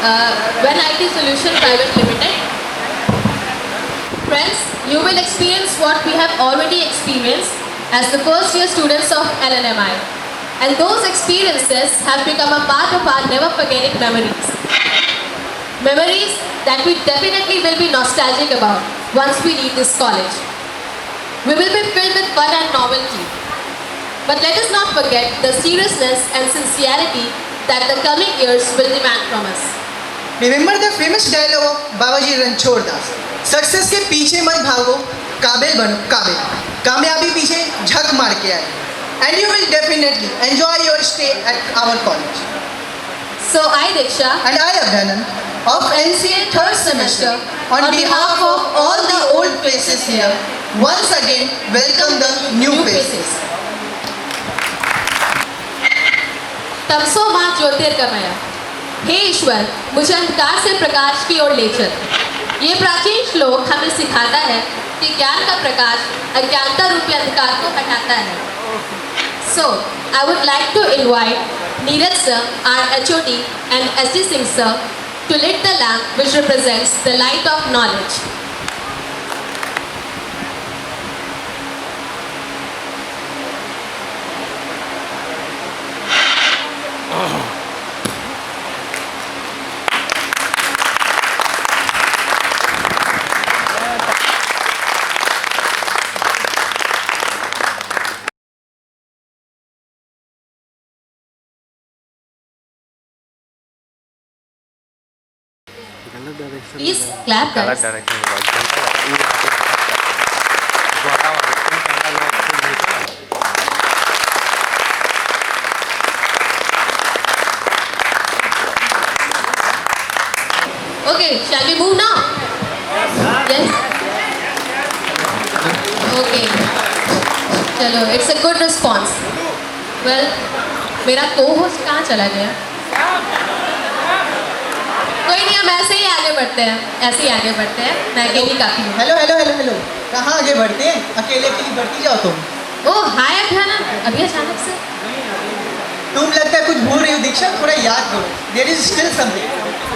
When IT Solution Private Limited. Friends, you will experience what we have already experienced as the first year students of LNMI. And those experiences have become a part of our never forgetting memories. Memories that we definitely will be nostalgic about once we leave this college. We will be filled with fun and novelty. But let us not forget the seriousness and sincerity that the coming years will demand from us. Remember the famous dialogue of Babaji Ranchhod Das. Success के पीछे मत भागो, काबिल बनो काबिल, कामयाबी पीछे झक मार के आए. And you will definitely enjoy your stay at our college. So I, Diksha, And I, Abhanan, of NCA third semester, on behalf of all the old faces here, once again welcome the new faces. तमसो माँ ज्योतिर्गमय. हे ईश्वर, मुझे अंधकार से प्रकाश की ओर ले चल. ये प्राचीन श्लोक हमें सिखाता है कि ज्ञान का प्रकाश अज्ञानता रूपी अंधकार को हटाता है. So, I would like to invite Neeraj sir, our HOD, and SD Singh sir to lit the lamp which represents the light of knowledge. Please clap, guys. Okay, shall we move now? Yes. Okay. चलो, it's a good response. Well, मेरा co-host कहाँ चला गया? कोई नहीं, हम ऐसे ही आगे बढ़ते हैं, ऐसे ही आगे बढ़ते हैं. मैं अकेली काफी हूँ. हेलो हेलो हेलो हेलो, कहाँ आगे बढ़ते हैं? अकेले अकेली बढ़ती जाओ तुम. ओह हाय अभियान, अभी अचानक से. तुम लगता है कुछ भूल रही हो दीक्षा, थोड़ा याद करो. There is still something.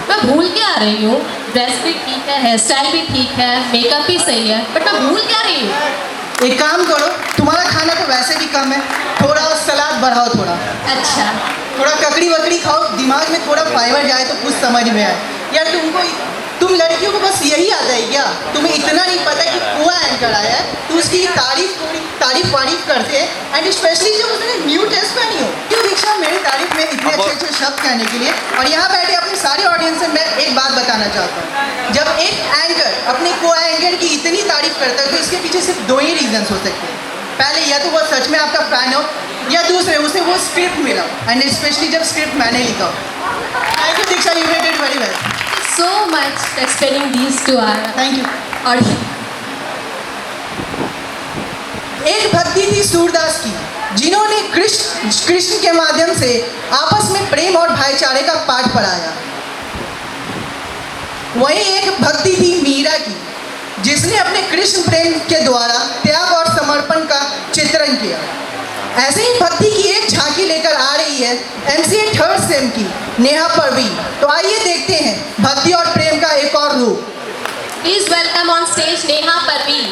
मैं भूल क्या रही हूँ? ड्रेस भी ठीक है, हेयर स्टाइल भी ठीक है, मेकअप भी सही है, बट मैं भूल क्या रही हूँ? एक काम करो, तुम्हारा खाना तो वैसे भी कम है, थोड़ा और सलाद बढ़ाओ थोड़ा. अच्छा. थोड़ा ककड़ी वकड़ी खाओ, दिमाग में थोड़ा फाइबर जाए तो कुछ समझ में आए. यार तुम लड़कियों को बस यही आता है क्या? तुम्हें इतना नहीं पता कि कुआ एंकर आया है तो उसकी तारीफ करते हैं. एंड स्पेशली जब उसने न्यू ड्रेस पहनी हो. क्यों दीक्षा, मेरी तारीफ में इतने अच्छे अच्छे शब्द कहने के लिए. और यहाँ बैठे अपने सारे ऑडियंस से मैं एक बात बताना चाहता हूँ. जब एक एंकर अपने को एंकर की इतनी तारीफ करता है तो इसके पीछे सिर्फ दो ही रीजंस हो सकते हैं. पहले या तो वो सच में आपका फैन हो, या दूसरे उसे वो स्क्रिप्ट मिला हो. एंड स्पेशली जब स्क्रिप्ट मैंने लिखा हो. Thank you Diksha, you did it very well. So much explaining these to our thank you. audience. एक भक्ति थी सूरदास की, जिन्होंने कृष्ण के माध्यम से आपस में प्रेम और भाईचारे का पाठ पढ़ाया. वहीं एक भक्ति थी मीरा की, जिसने अपने कृष्ण प्रेम के द्वारा त्याग और समर्पण का चित्रण किया. ऐसे ही भक्ति की एक झांकी लेकर आ रही है एमसीए थर्ड सेम की नेहा परवीन. तो आइए देखते हैं भक्ति और प्रेम का एक और रूप. Please welcome on stage Neha Parveen.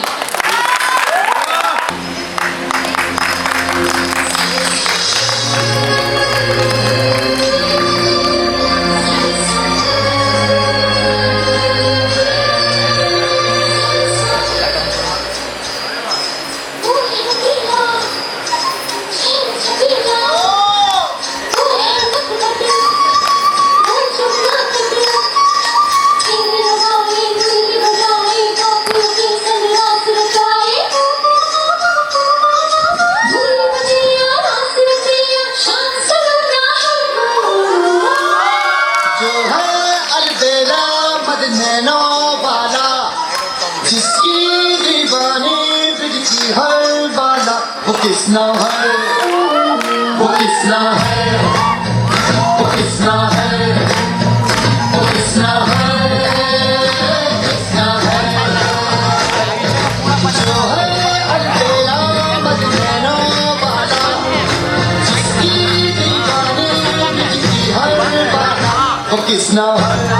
वो किसना है, वो किसना है, वो किसना है, वो किसना है, किसना है, जो है अकेला मदनैना वाला, जिसकी दीवानी बिजली हर बाला. वो किसना है.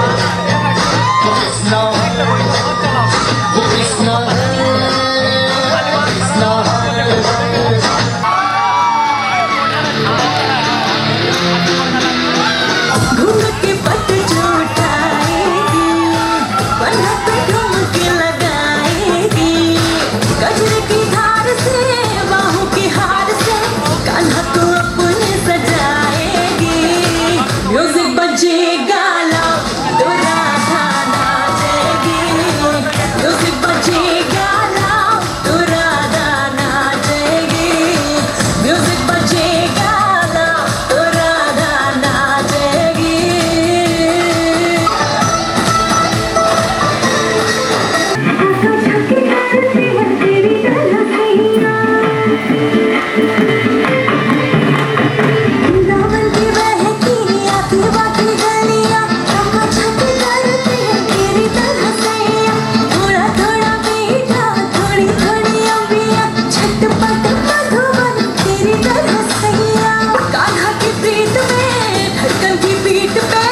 वृंदावन की बहती आती बाकी गलियां हम छत करते हैं तेरी तरह सैया थोड़ा थोड़ा मीठा थोड़ी थोड़ी अम्बियां झटपट मधुबन तेरी तरह सैया कान्हा की प्रीत में धड़कन की पीठ पे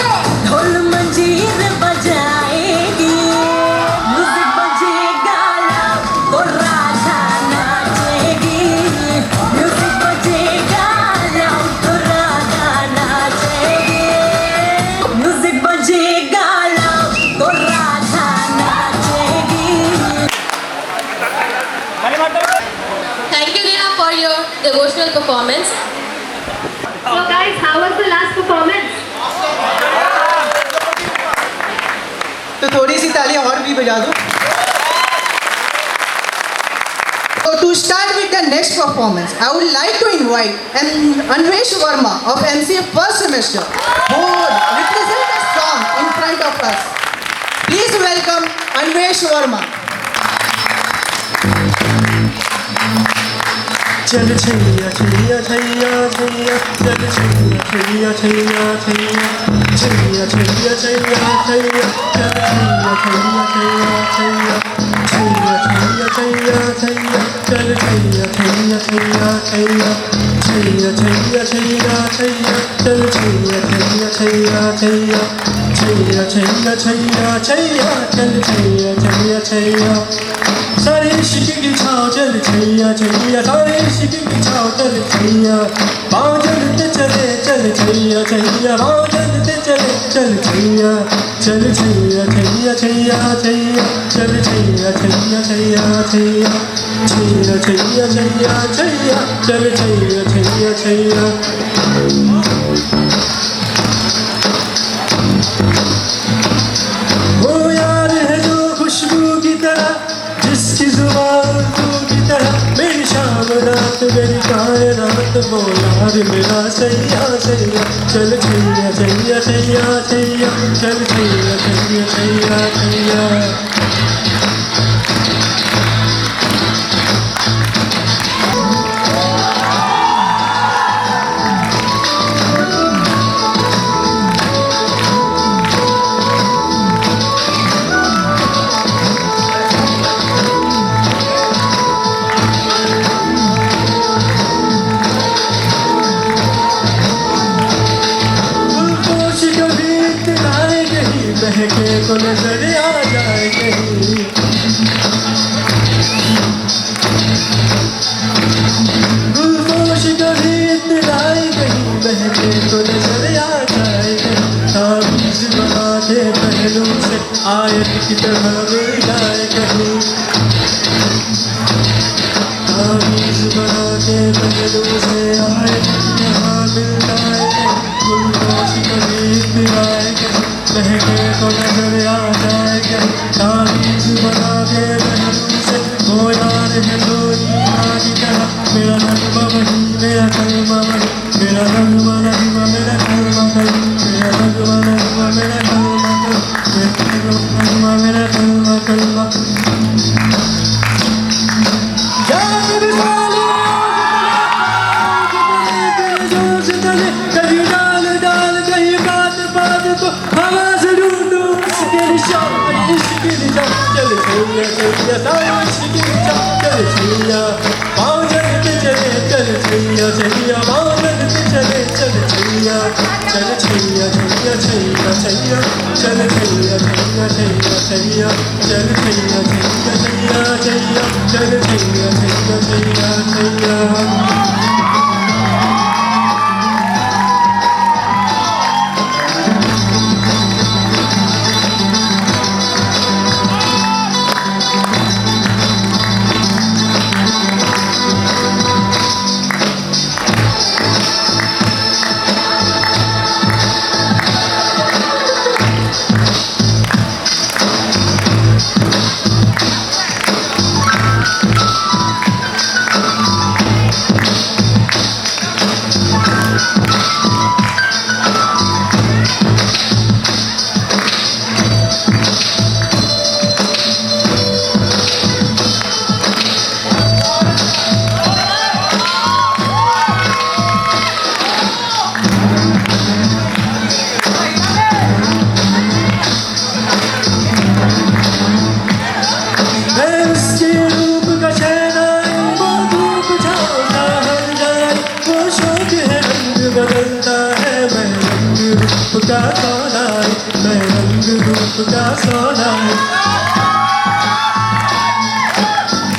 ढोल मंजीर बजाएगी म्यूजिक बजेगा तो राधा नाचेगी म्यूजिक बजेगा तो राधा नाचेगी म्यूजिक बजेगा तो Radha नाचेगी Thank you, Neha, for your devotional performance. So guys, how was the last performance? तो थोड़ी सी तालियां और भी बजा दो. So to start with the next performance, I would like to invite Anvesh Verma of MCA first semester who would represent a song in front of us. Please welcome Anvesh Verma. चल छैया छैया छैया छैया चल छैया छैया छैया छैया छैया छैया छैया छैया चल छैया छैया छैया छैया छैया छैया चल छैया छैया छैया छैया छैया छैया छैया छैया चल छैया छैया छैया छैया छैया छैया छैया छैया चल छैया छैया छैया सारे इश्क की छाँव चल छैया छैया सारे इश्क की छाँव चल छैया पाँव चलते चले चल छैया छैया पाँव चलते चले चल छैया चल छैया छैया छैया छैया चल छैया छैया छैया छैया छैया छैया छैया छैया चल छैया छैया छैया वो यार है जो खुशबू की तरह जिसकी जुबान तू की तरह मेरी शाम रात मेरी कायनात वो यार मेरा सैया सैया चल छैया छैया छैया छैया चल छैया छैया छैया छैया गुलपोश कभी इतनाए कहीं बहके को नजर आ जाए कहीं गुलपोश कभी इतनाए कहीं बहके को नजर आ जाए कहीं ताबीज बना के पहलू से आयत की तरह मिल जाए कहीं ताबीज बना के पहलू से आयत की तरह मिल जाए कहीं गुलपोश कभी इतनाए कहीं बहके को नजर आ जाए कहीं ताबीज बना के पहलू से वो यार है जो ईमान की तरह मेरा नगमा वही मेरा कलमा वही मेरा नगमा नगमा मेरा कलमा कलमा मेरा नगमा नगमा मेरा कलमा कलमा मेरा नगमा कलमा जोश चले कहीं डाल डाल कहीं बात बात को हवा से ढूंढूं इसके निशान इश्क की निशान चल छैया छैया सारे इश्क की निशान चल छैया पाँव चलते चले चल छैया छैया पाँव चलते चले चल छैया चल छैया छैया छैया छैया चल छैया छैया छैया छैया चल छैया छैया छैया छैया चल छैया छैया छैया छैया बदलता है मैं रंग रूप का सोना मैं रंग रूप का सोना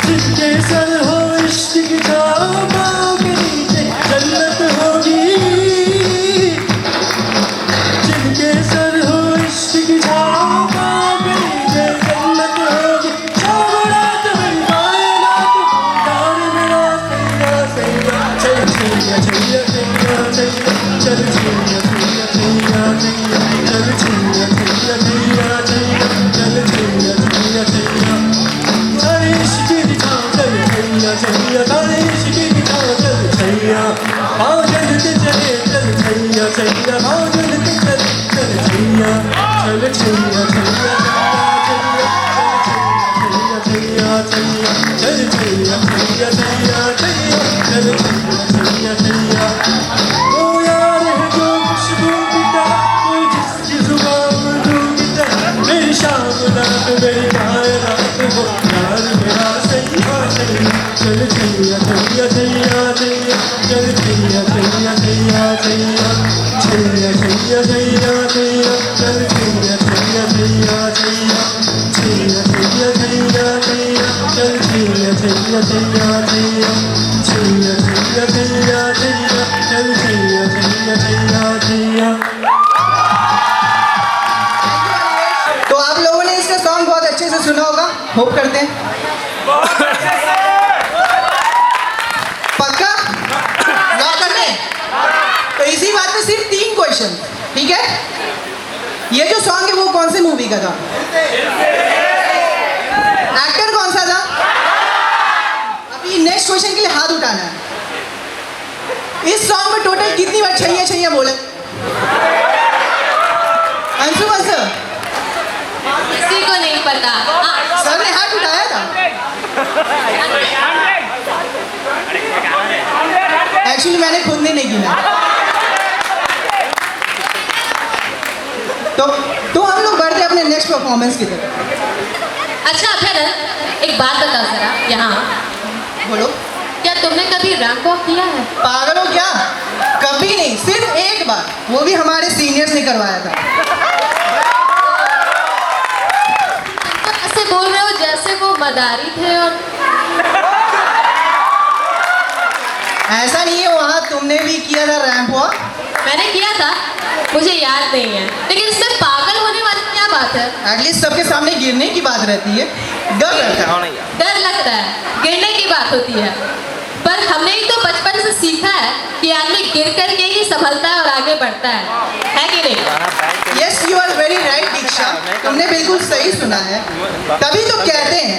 जिनके सर हो इश्क की छाँव पाँव के नीचे जन्नत होगी जिनके सर हो इश्क की छाँव पाँव के नीचे जन्नत होगी छावड़ात मेरी कायनात यार मेरा सैया सैया सैया चल छैया छैया छैया चल छैया छैया छैया छैया चल छैया छैया छैया छैया चल छैया छैया छैया सारे इश्क की छाँव चल छैया छैया सारे इश्क की छाँव चल छैया आओ जलते चले चल छैया छैया आओ जलते चले चल छैया चल छैया छैया छैया छैया चल छैया छैया छैया छैया चल छैया छैया छैया ओ यार है जो खुशबू की तरह कोई जिसकी जुबान उर्दू की तरह मेरी शाम रात मेरी कायनात हो यार मेरा सैया सैया चल छैया छैया छैया छैया चल छैया छैया छैया छैया छैया छैया छैया छैया चल छैया छैया छैया छैया छैया छैया छैया छैया चल छैया छैया छैया छैया छैया छैया छैया छैया चल छैया छैया छैया छैया तो आप लोगों ने इसका सॉन्ग बहुत अच्छे से सुना होगा, होप करते हैं। पक्का लॉक कर दें? तो इसी बात पे सिर्फ 3 क्वेश्चन, ठीक है? ये जो सॉन्ग है वो कौन से मूवी का था? एक्टर कौन सा था? अभी नेक्स्ट क्वेश्चन के लिए हाथ उठाना है। इस सॉन्ग में टोटल कितनी बार छैया छैया बोले? अंशुमन सर, किसी को नहीं पता। सर ने हाथ उठाया था। एक्चुअली मैंने खुद ने नहीं गिना। तो हम लोग बढ़ते अपने नेक्स्ट परफॉर्मेंस की तरफ। अच्छा अभ्यारण, एक बात बता जरा यहाँ, बोलो। क्या तुमने कभी रैंप वॉक किया है? पागल हो क्या? कभी नहीं, सिर्फ एक बार, वो भी हमारे सीनियर्स ने करवाया था। तुम ऐसे बोल रहे हो जैसे वो मदारी थे और ऐसा नहीं है, वहाँ तुमने भी किया था रैंप वॉक। मैंने किया था, मुझे याद नहीं है, लेकिन इसमें पागल होने वाली क्या बात है? एटलीस्ट सबके सामने गिरने की बात रहती है, डर रहता है। डर लगता है, गिरने की बात होती है। पर हमने ही तो बचपन से सीखा है कि आदमी गिर करके ही संभलता है और आगे बढ़ता है कि नहीं? Yes, you are very right Diksha, तुमने बिल्कुल सही सुना है। तभी तो कहते हैं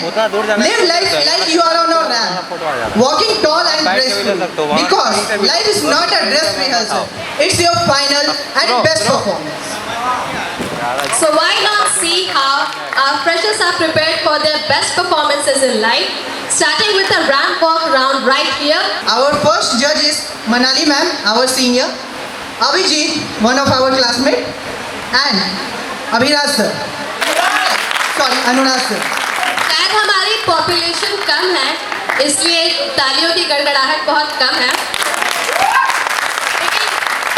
live life like you are on a ramp, walking tall and graceful, because life is not a dress rehearsal, it's your final and best performance. So why not see how our freshers are prepared for their best performances in life, starting with a ramp walk round right here. Our first judge is Manali ma'am, our senior, Abhijit, one of our classmate, and Abhiraj sir. Sorry, Anurag sir. शायद हमारी population कम है, इसलिए तालियों की गड़गड़ाहट बहुत कम है। लेकिन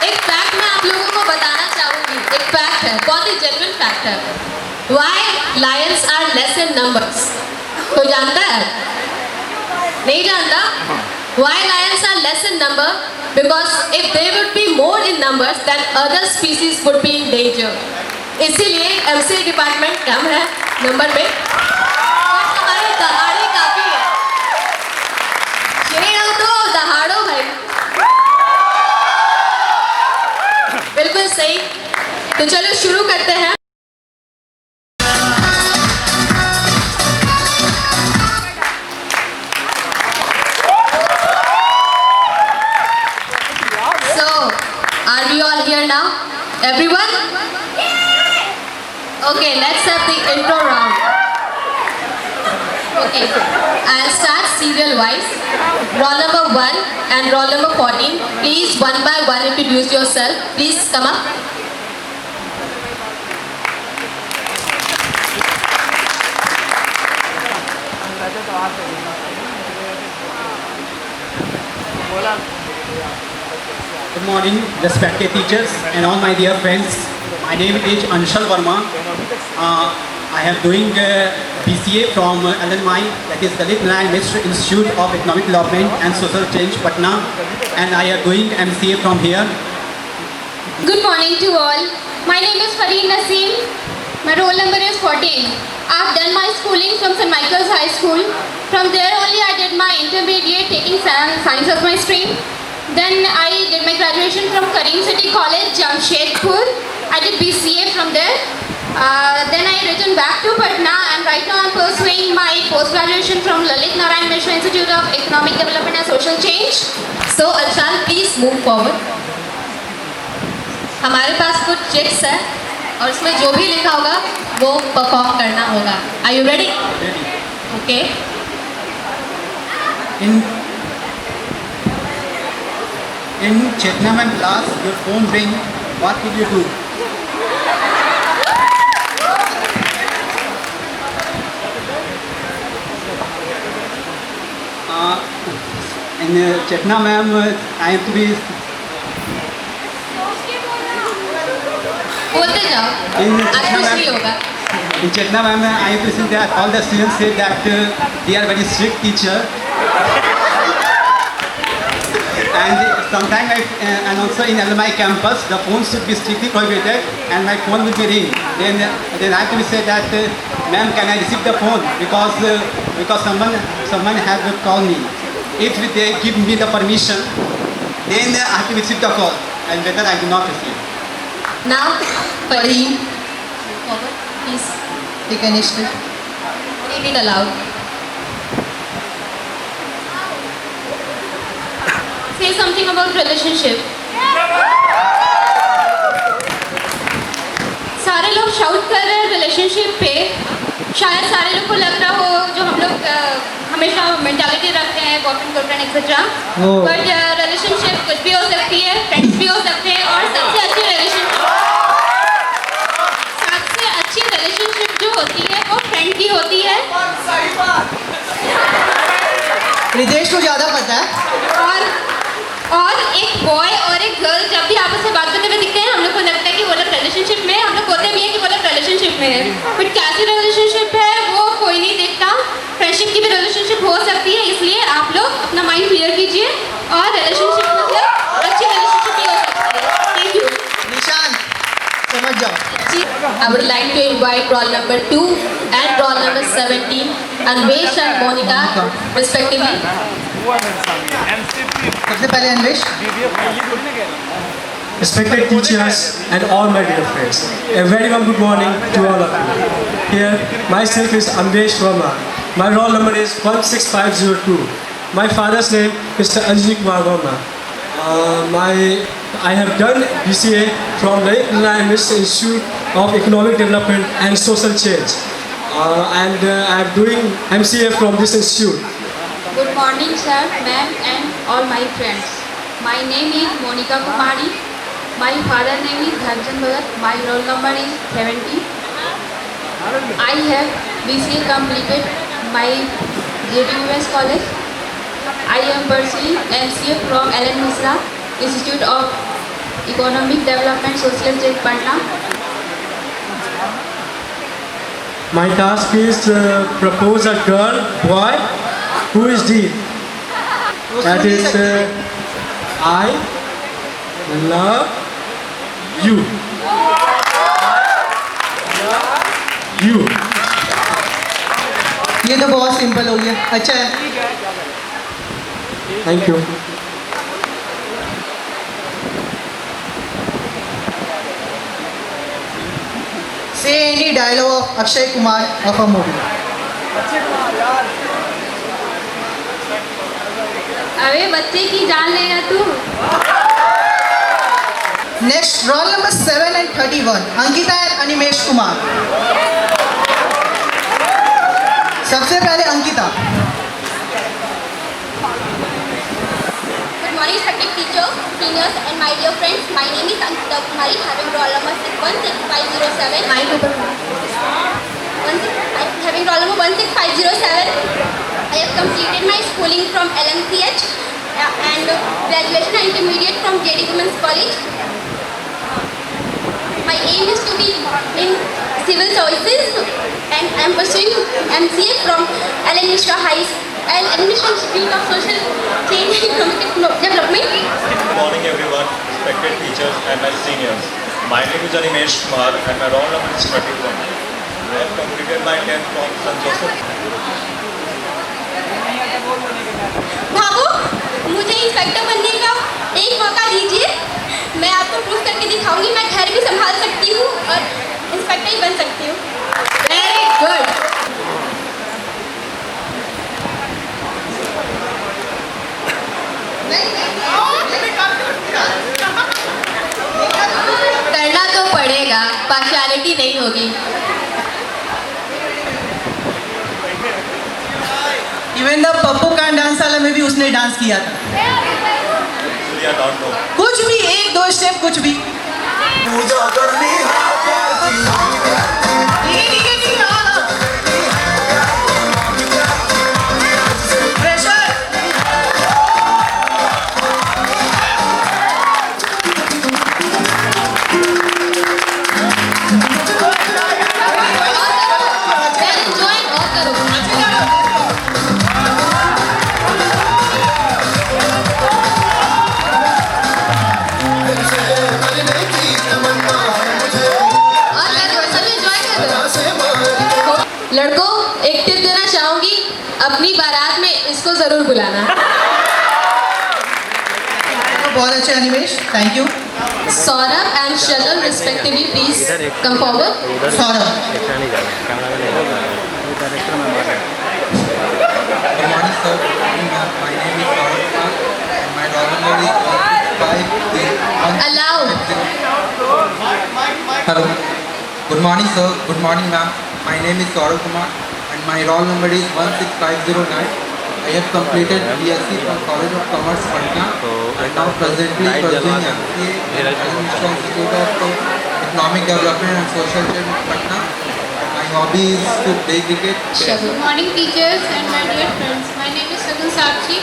एक फैक्ट मैं आप लोगों को बताना चाहूँगी, एक फैक्ट है, बहुत ही जेन्युइन फैक्ट है। Why lions are less in numbers? कोई जानता है? नहीं जानता? Why lions are less in number? Because if they would be more in numbers, then other species would be in danger. इसीलिए MCA डिपार्टमेंट कम है number में, और हमारी दहाड़ी काफी है। शेर हो तो दहाड़ो भाई। बिल्कुल सही। तो चलो शुरू करते हैं। So, are we all here now? Everyone? Okay, let's have the intro round. Okay, I'll start serial wise. Roll number 1 and roll number 14. Please, one by one, introduce yourself. Please come up. Good morning, respected teachers and all my dear friends. My name is Anshul Verma. I am doing BCA from LNMI, that is Dalit Narayan Mishra Institute of Economic Development and Social Change, Patna, and I am doing MCA from here. Good morning to all. My name is Fareed Naseem. My roll number is 14. I've done my schooling from St. Michael's High School. From there only I did my intermediate taking science as my stream. Then I did my graduation from Kareem City College, Jamshedpur. I did BCA from there. Then I returned back to Patna and right now I'm pursuing my post-graduation from Lalit Narayan Mishra Institute of Economic Development and Social Change. So Arshan, please move forward. हमारे पास कुछ checks है और उसमें जो भी लिखा होगा वो परफॉर्म करना होगा. Are you ready? Ready. Okay. In Chetnaman class, your phone ring. What will you do? In Chetna ma'am, I have to be बोलते जाओ. in आज Chetna कुछ नहीं ma'am. होगा. In Chetna ma'am, I have to see that all the students say that they are very strict teacher. And sometimes and also in LMI campus, the phone should be strictly prohibited and my phone will be ring. Then I have to say that, ma'am, can I receive the phone? Because someone has called me. If they give me the permission, then I have to receive the call. And whether I do not receive. Now, Fareed, forward, please. Take initiative. Read it aloud. Say something about relationship. सारे लोग shout कर रहे हैं relationship पे. शायद सारे लोग को लग रहा हो जो हम लोग हमेशा मेंटालिटी रखते हैं boyfriend girlfriend etcetera. But relationship कुछ भी हो सकती है, फ्रेंड्स भी हो सकते हैं और सबसे अच्छी रिलेशनशिप जो होती है वो फ्रेंड की होती है. रितेश को ज़्यादा पता है. और एक बॉय और एक गर्ल जब भी आपस में बात करते हुए दिखते हैं हम लोग को लगता है कि वो लोग रिलेशनशिप में है. हम लोग होते भी हैं कि वो लोग रिलेशनशिप में है. बट कैसी रिलेशनशिप है वो कोई नहीं देखता. फ्रेंडशिप की भी रिलेशनशिप हो सकती है. इसलिए आप लोग अपना माइंड क्लियर कीजिए और रिलेशनशिप मतलब अच्छी रिलेशनशिप भी हो सकती है. Thank you. निशान, समझ जाओ. I would like to invite roll number 2 and roll number 17, Anvesh and Monica, respectively. सबसे पहले Anvesh. Respected teachers and all my dear friends, a very warm good morning to all of you. Here, myself is Anvesh Verma. My roll number is 16502. My father's name is Mr. Anjali Kumar Verma. I have done BCA from the Narayan Mishra Institute of Economic Development and Social Change. And I am doing MCA from this institute. Good morning, sir, ma'am, and all my friends. My name is Monica Kumari. My father's name is Dhanjan Bhagat. My roll number is 70. I have BCA completed my JDUS college. I am pursuing MCA from L.N. Mishra Institute of Economic Development Social Change, Patna. My task is to propose a girl, boy, who is deep. That is, I love you. You. ये तो बहुत simple हो गया. अच्छा है. Thank you. Say any dialogue of Akshay Kumar of a movie. अबे बच्चे की जान लेगा तू. Next, roll number 7 and 31, Ankita and Animesh Kumar. सबसे पहले Ankita. Good morning, respected teachers, seniors, and my dear friends. My name is Ankita Kumari, having roll number 16507. Having roll number 16507. I have completed my schooling from LMCH and graduation and intermediate from JD Women's College. My aim is to be in civil services and I am pursuing MCA from Ellen Mishra High and Mission Institute of Social Change and Economic Development. Good morning everyone, respected teachers and my seniors. My name is Animesh Kumar and my roll number is 31. I have completed my 10th from St. Joseph. भागो, मुझे inspector बनने का एक मौका दीजिए। मैं आपको proof करके दिखाऊंगी मैं घर भी संभाल सकती हूँ और इंस्पेक्टर ही बन सकती हूँ। Very good. करना तो पड़ेगा, पार्शियलिटी नहीं होगी। Even the Pappu can't dance वाला में भी उसने डांस किया था। Actually, I don't know. कुछ भी एक दो स्टेप कुछ भी। पूजा करनी ठीक है, हाँ। Pressure। Well enjoyed और करो। करने की तमन्ना मुझे और करो, सभी enjoy करो। से मार लड़कों, एक टिप देना चाहूंगी, अपनी बारात में इसको जरूर बुलाना। बहुत अच्छा Animesh, thank you. Saurabh and Shagal respectively please come forward. Saurabh. Good morning, sir. My name is Saurabh Kumar and my roll number is 165. Allowed. Hello. Good morning, sir. Good morning, ma'am. My name is Saurabh Kumar and my roll number is 16509. I have completed BSc from College of Commerce, Patna and now presently pursuing MCA at National Institute of Economic Development and Social Change, Patna. My hobby is to play cricket. Shagul. Good morning teachers and my dear friends. My name is Sagun Sakshi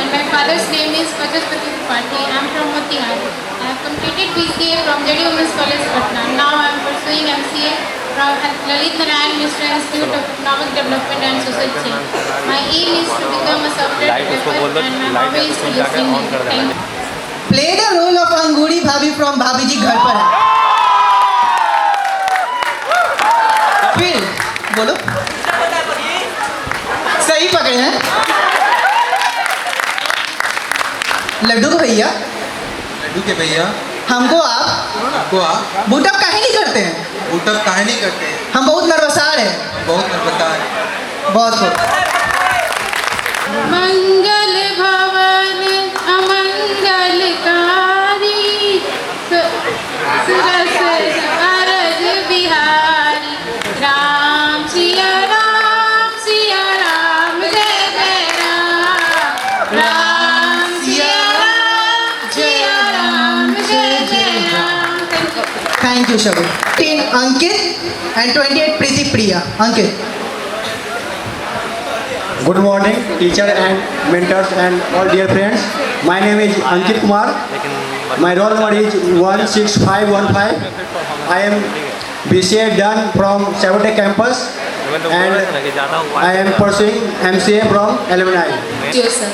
and my father's name is Vajaspati Tripathi. I am from Motihari. I have completed BCA from JD Women's College, Patna. Now I am pursuing MCA from Lalit Narayan Mishra Institute of Economic Development and Social Change. My aim is to become a software developer and my hobby is to listening music. Thank you. Play the role of Angoori Bhabhi from भाभी जी घर पर है। फिर बोलो। सही पकड़े हैं। लड्डू को भैया, लड्डू के भैया, हमको आप आपको आप बूटअप काहे नहीं करते हैं? बूटअप काहे नहीं करते हैं? हम बहुत नर्वसार हैं। बहुत नर्वसा है। बहुत खूब। मंगल भवन अमंगलकारी सुरस अरज बिहारी राम सिया राम जय जय राम राम सिया राम जय जय Ram. Thank you Shagun. 10 Ankit and 28 Preeti Priya. Ankit. Good morning, teacher and mentors and all dear friends. My name is Ankit Kumar. My roll number is 16515. I am BCA done from Sabote campus and I am pursuing MCA from alumni. Yes, sir.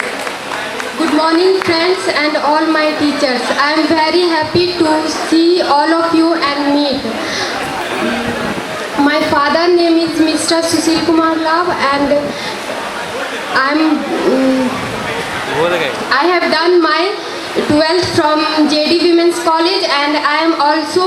Good morning friends and all my teachers. I am very happy to see all of you and meet. My father name is Mr. Sushil Kumar Love and I have done my 12th from JD Women's College and I am also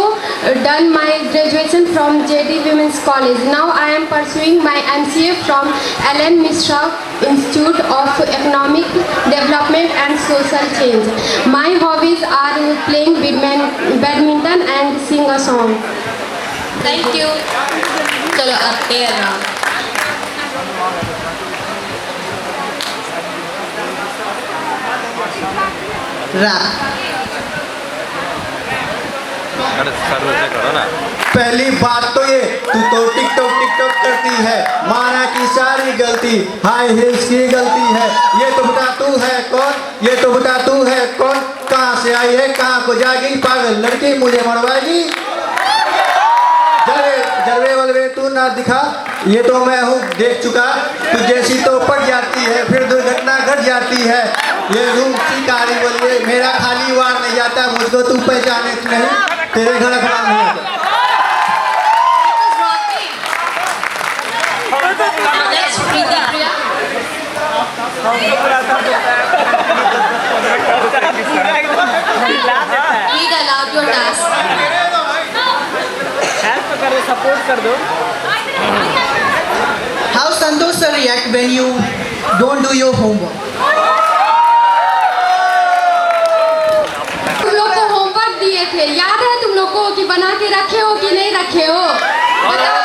done my graduation from JD Women's College. Now I am pursuing my MCA from Ellen Mishra Institute of Economic Development and Social Change. My hobbies are playing badminton and sing a song. Thank you. चलो अब तेरा नाम। पहली बात तो ये तू तो टिकटॉक करती है, माना की सारी गलती हाई हिल्स की गलती है। ये तो बता तू है कौन, ये तो बता तू है कौन, आई है, कहाँ को जाएगी पागल लड़की, मुझे मरवाएगी। जलवे वलवे तू ना दिखा, ये तो मैं हूँ देख चुका। तू जैसी तो पट जाती है फिर दुर्घटना घट जाती है। ये रूम की कारी बोलिए, मेरा खाली वार नहीं जाता, मुझको तू पहचाने नहीं, तेरे घर खड़ा नहीं आता। Next, Preeti Priya. Read aloud your task. How Santosh sir react when you don't do your homework? तुम लोग को होमवर्क दिए थे, याद है तुम लोग को कि बना के रखे हो कि नहीं रखे हो? बताओ।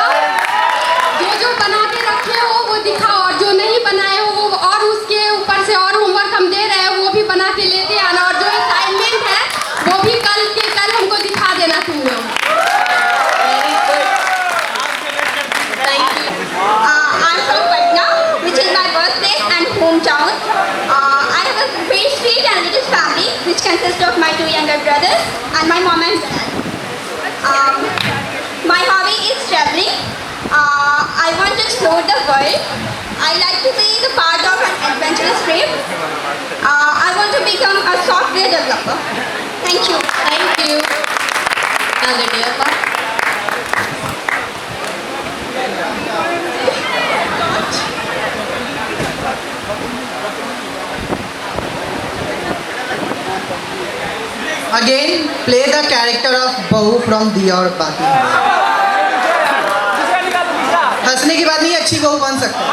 जो बना के रखे हो वो दिखाओ, और जो नहीं बनाए हो वो, और उसके ऊपर से और होमवर्क हम दे रहे हैं वो भी बना के लेते आना, और जो असाइनमेंट है वो भी कल के कल हमको दिखा देना तुम लोग। I'm from Patna, which is my birthplace and hometown. I have a very sweet and religious family, which consists of my 2 younger brothers and my mom and dad. My hobby is traveling. I want to explore the world. I like to be the part of an adventurous trip. I want to become a software developer. Thank you. Thank you. Now the dear part. Again, play the character of Bahu from Diya Aur Bati. हंसने की बात नहीं, अच्छी बहू बन सकता है।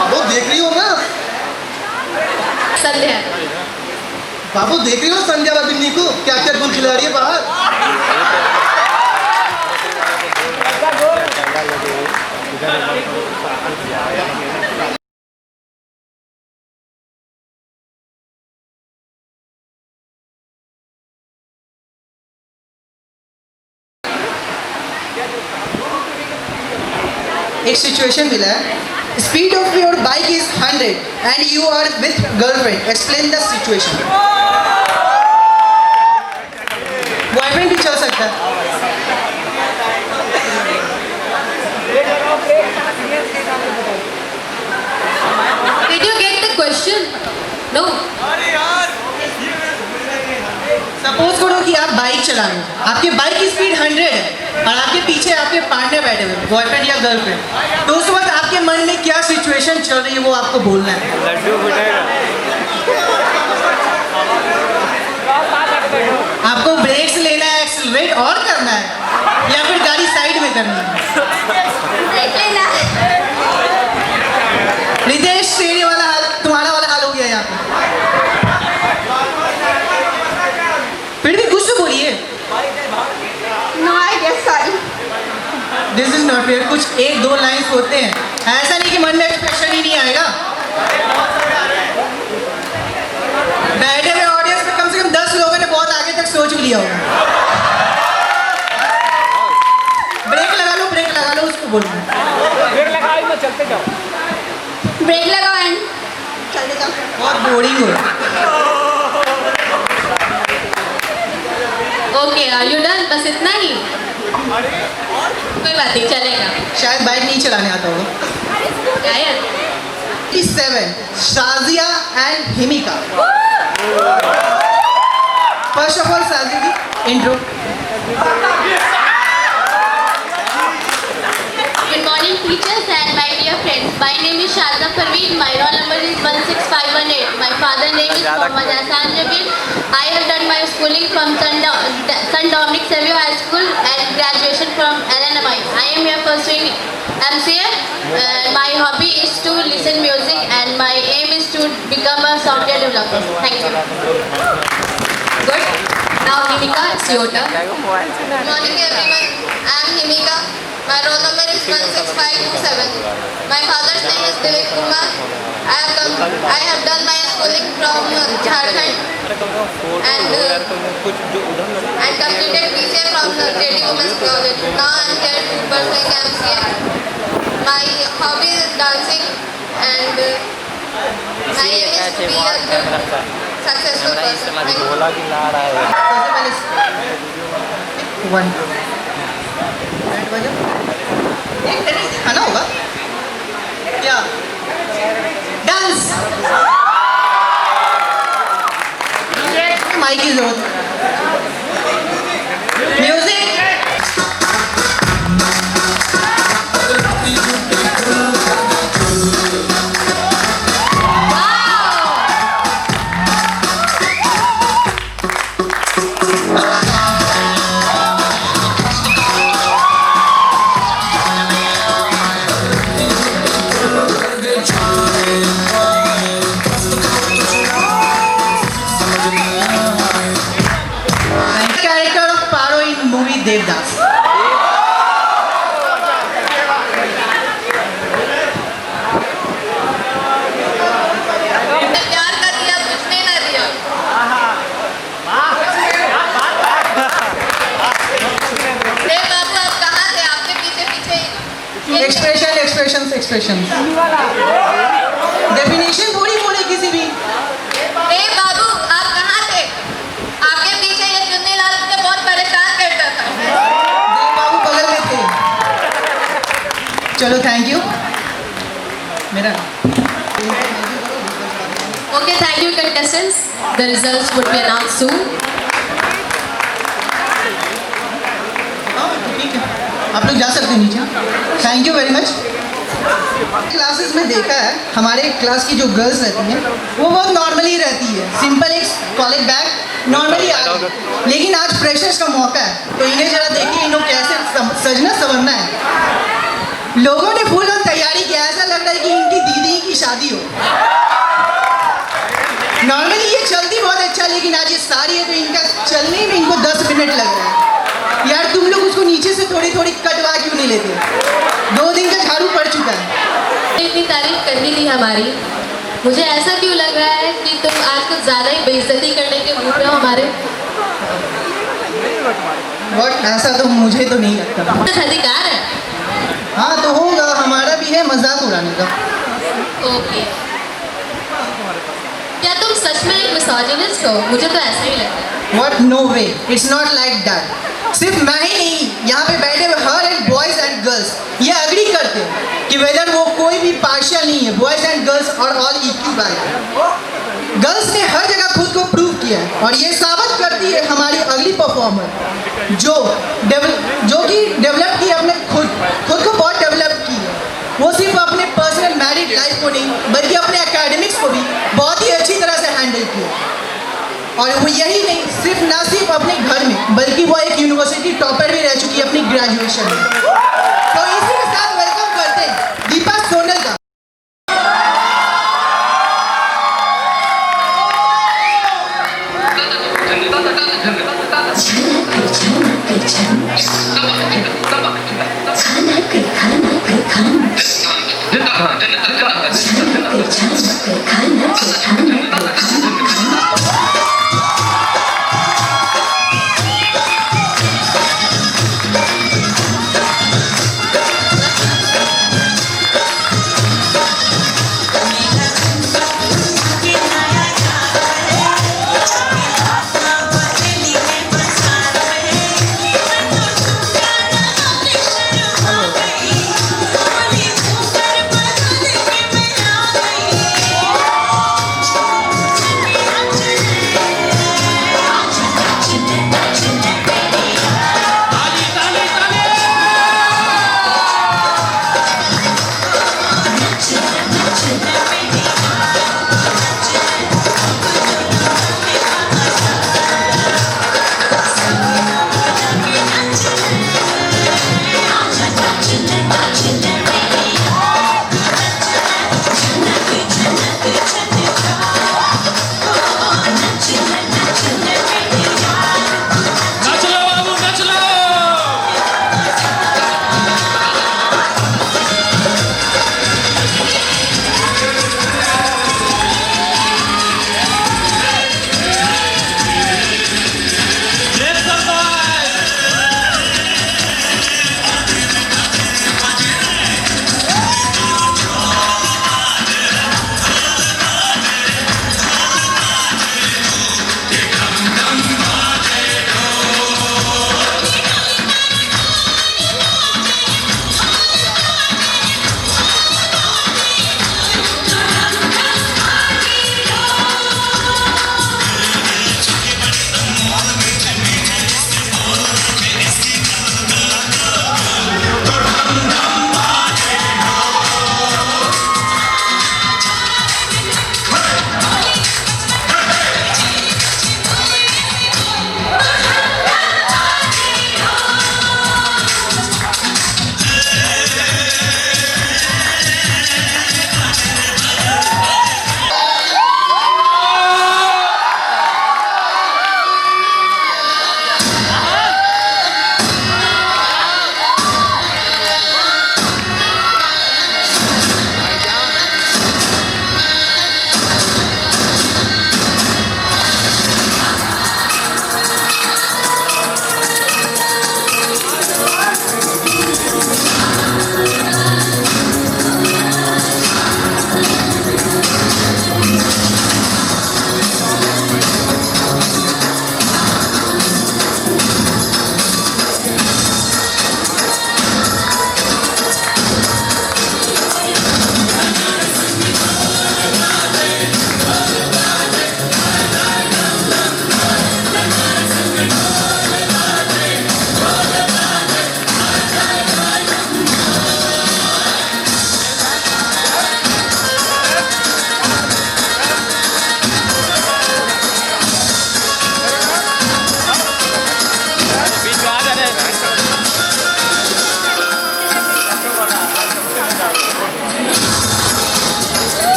बाबू देख रही हो ना? संध्या. बाबू देख रही हो संध्या बाबिनी को, क्या क्या गुल खिला रही है बाहर। एक सिचुएशन मिला है, speed of your bike is 100 and you are with girlfriend, explain the situation. Boyfriend भी चल सकता है। Did you get the question? No. Suppose करो कि आप बाइक चला रहे हो, आपके बाइक की स्पीड 100 है और आपके पीछे आपके पार्टनर बैठे हुए, बॉयफ्रेंड या गर्लफ्रेंड, तो उस वक्त आपके मन में क्या सिचुएशन चल रही है वो आपको बोलना है। आपको ब्रेक्स लेना है, एक्सीलरेट और करना है, या फिर गाड़ी साइड में करनी है। रितेश तेरे वाला हाल, तुम्हारा वाला हाल हो गया यहाँ पे। फिर भी कुछ तो बोलिए। No, I guess sorry. This is not fair. कुछ 1-2 लाइन्स होते हैं, ऐसा नहीं कि मन में एक्सप्रेशन ही नहीं आएगा। बैठे हुए ऑडियंस में कम से कम 10 लोगों ने बहुत आगे तक सोच भी लिया होगा। ब्रेक लगा लो उसको बोलना। ब्रेक लगाओ एंड चलते जाओ। बहुत बोरिंग हो रहा है। Okay, are you done? बस इतना ही. कोई बात नहीं, चलेगा. शायद बाइक नहीं चलाने आता होगा। शायद. 7 Shazia and Himika. First of all Shazia की intro. Good morning teachers and my dear friends. My name is Shazia Parveen. My roll number is 16518. My father name is Mohammad Hassan Jabil. I have done my schooling from St. Dominic Savio High School and graduation from LNMI. I am here pursuing MCA. My hobby is to listen music and my aim is to become a software developer. Thank you. Good. Now, Himika, it's your turn. Good morning everyone. I am Himika. My roll number is 16527. My father's name is Dilip Kumar. I have done my schooling from Jharkhand and completed BCA from JD Women's College. Now I am here to pursue MCA. My hobby is dancing and my aim is to be a good, successful person. Thank you. सबसे पहले 1 एक training दिखाना होगा क्या dance mic की जरूरत music character of Paro in movie Devdas. प्यार कर दिया तुझने ना दिया। देव बाबू आप कहाँ थे? आपके पीछे पीछे एक्सप्रेशन डेफिनेशन थोड़ी बोले किसी भी देव बाबू आप कहाँ थे? आपके पीछे ये चुन्नीलाल मुझे बहुत परेशान करता था। देव बाबू बगल में थे चलो थैंक यू मेरा Okay, thank you, contestants. The results would be announced soon. ठीक है आप लोग जा सकते हैं नीचे thank you very much classes में देखा है हमारे क्लास की जो गर्ल्स रहती हैं वो बहुत नॉर्मली रहती है सिंपल एक कॉलेज बैग नॉर्मली आ रही है लेकिन आज फ्रेशर्स का मौका है तो इन्हें जरा देखिए इन्हों कैसे सजना संवरना है लोगों ने फुल ऑन तैयारी किया ऐसा लग रहा है कि इनकी दीदी की शादी हो नॉर्मली ये चलती बहुत अच्छा लेकिन आज ये साड़ी है तो इनका चलने में इनको 10 मिनट लग रहा है यार तुम लोग उसको नीचे से थोड़ी थोड़ी कटवा क्यों नहीं लेते 2 दिन का झाड़ू पड़ चुका है इतनी तारीफ कर ही ली हमारी मुझे ऐसा क्यों लग रहा है कि तुम आज कुछ ज़्यादा ही बेइज्जती करने के मूड में हो हमारे बट ऐसा तो मुझे तो नहीं लगता अधिकार है हाँ तो होगा हमारा भी है मजाक उड़ाने का ओके क्या तुम सच में एक मिसोजिनिस्ट हो मुझे तो ऐसा ही लगता है What? No way. It's not like that. सिर्फ मैं ही नहीं यहाँ पे बैठे हुए हर एक बॉयज एंड गर्ल्स ये अग्री करते हैं कि वेदर वो कोई भी पार्शियल नहीं है बॉयज एंड गर्ल्स और ऑल इक्वल है गर्ल्स ने हर जगह खुद को प्रूव किया है और ये साबित करती है हमारी अगली परफॉर्मर जो कि डेवलप की अपने खुद को बहुत डेवलप की है वो सिर्फ अपने पर्सनल मैरिड लाइफ को नहीं बल्कि अपने एकेडमिक्स को भी बहुत ही अच्छी तरह से हैंडल किया और वो यही नहीं ना सिर्फ अपने घर में बल्कि वो एक यूनिवर्सिटी टॉपर भी रह चुकी है अपनी ग्रेजुएशन में तो इसी के साथ वेलकम करते हैं दीपा सोनल का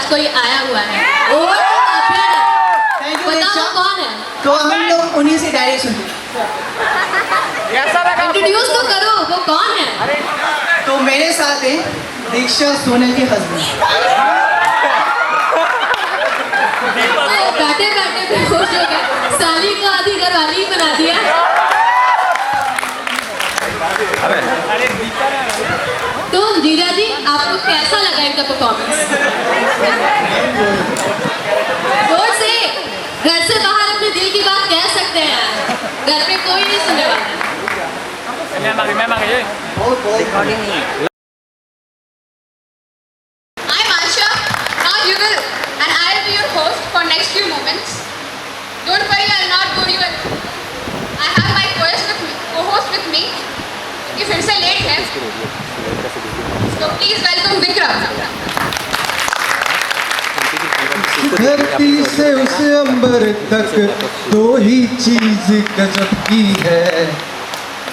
आज कोई आया हुआ है। थैंक यू बताओ वो कौन है? तो हम लोग उन्हीं से डायरेक्ट सुनते इंट्रोड्यूस तो करो, वो कौन है? तो मेरे साथ है दीक्षा सोनल के हस्बैंड। बैठे बैठे बेहोश हो गए, साली को आधी घरवाली ही बना दिया। तो जीजा जी, आपको कैसा लगा इनका परफॉर्मेंस? जोर से, घर से बाहर अपने दिल की बात कह सकते हैं, घर पे कोई नहीं सुनने वाला। I'm Asha. Now you will, and I'll be your host for next few moments. Don't worry, I'll not bore you. I have my co-host with me. कि फिर से लेट है, तो प्लीज वेलकम विक्रम। धरती से उस अंबर तक दो ही चीज गजब की है।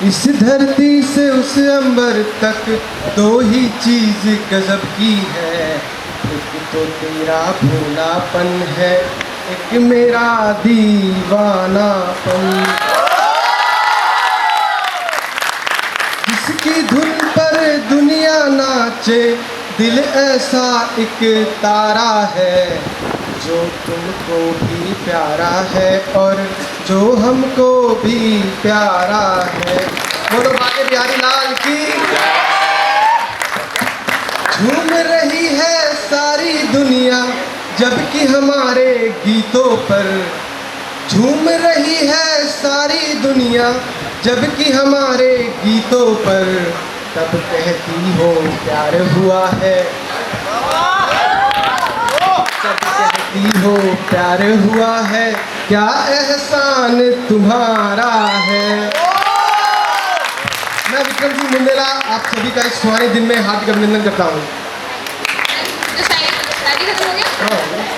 इस धरती से उस अंबर तक दो ही चीज गजब की है। एक तो तेरा भोलापन है, एक मेरा दीवानापन। जिसकी धुन पर दुनिया नाचे, दिल ऐसा एक तारा है जो तुमको भी प्यारा है और जो हमको भी प्यारा है। बोलो बाके बिहारी लाल की। झूम रही है सारी दुनिया जबकि हमारे गीतों पर, झूम रही है सारी दुनिया जबकि हमारे गीतों पर। तब कहती हो प्यार हुआ है, तब कहती हो प्यार हुआ है, क्या एहसान तुम्हारा है। मैं विक्रम सिंह मुंडेला आप सभी का इस सुहाने दिन में हार्दिक अभिनंदन करता हूँ। शादी खत्म हो गया,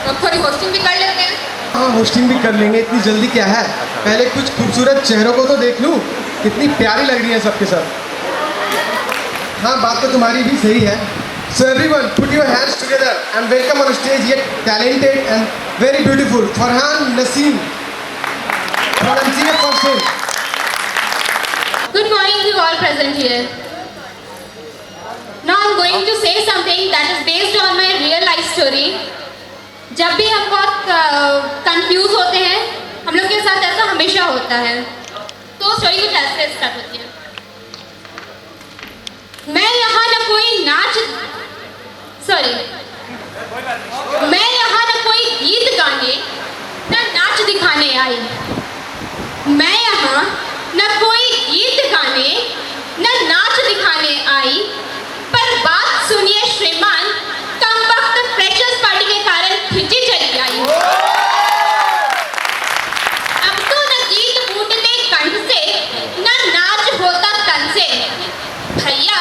अब थोड़ी होस्टिंग भी कर लेते हैं। हाँ, होस्टिंग भी कर लेंगे, इतनी जल्दी क्या है। पहले कुछ खूबसूरत चेहरों को तो देख लूँ, कितनी प्यारी लग रही है सबके सब। हाँ, बात तो तुम्हारी भी सही है। So everyone, put your hands together and welcome on stage yet talented and very beautiful Farhan Naseem from MCA Person. Good morning to all present here. Now I'm going to say something that is based on my real life story. जब भी हम बहुत confuse होते हैं, हम लोग के साथ ऐसा हमेशा होता है। तो स्टोरी कुछ ऐसे स्टार्ट होती है। मैं यहाँ न कोई गीत गाने न नाच दिखाने आई। मैं यहाँ न कोई गीत गाने न नाच दिखाने आई, पर बात सुनिए श्रीमान, कम वक्त फ्रेशर्स पार्टी के कारण खिंची चली आई। अब तो न गीत फूटते कंठ से न नाच होता तन से। भैया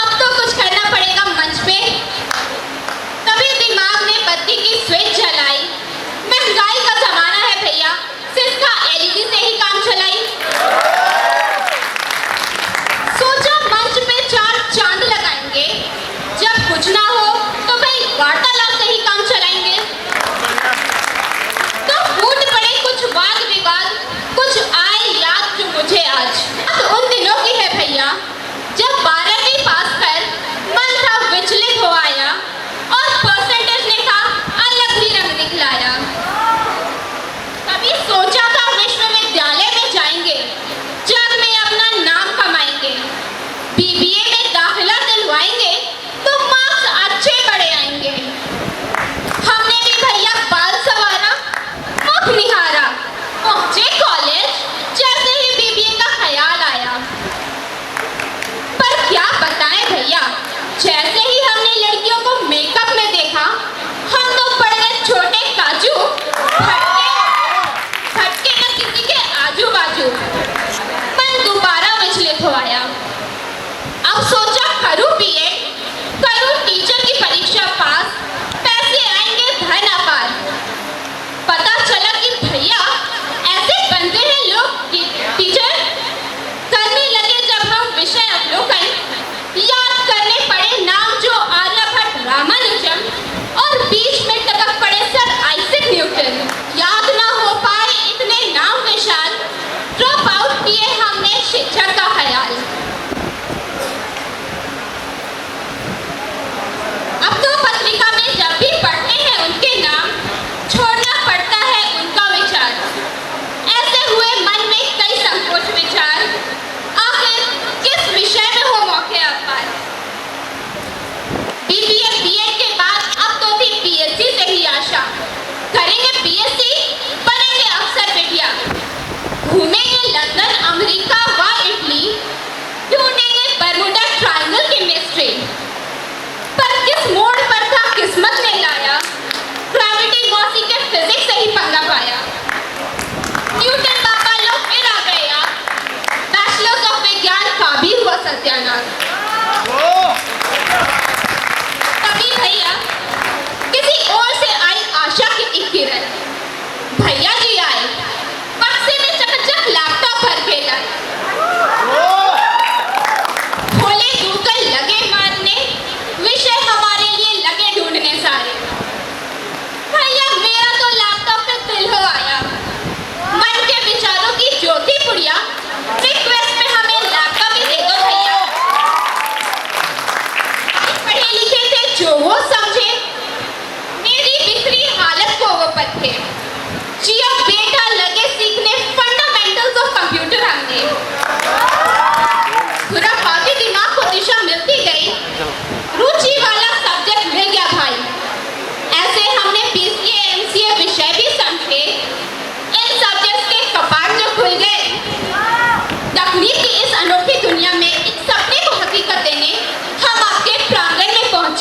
अब तो कुछ करना पड़ेगा मंच पे। तभी दिमाग ने बत्ती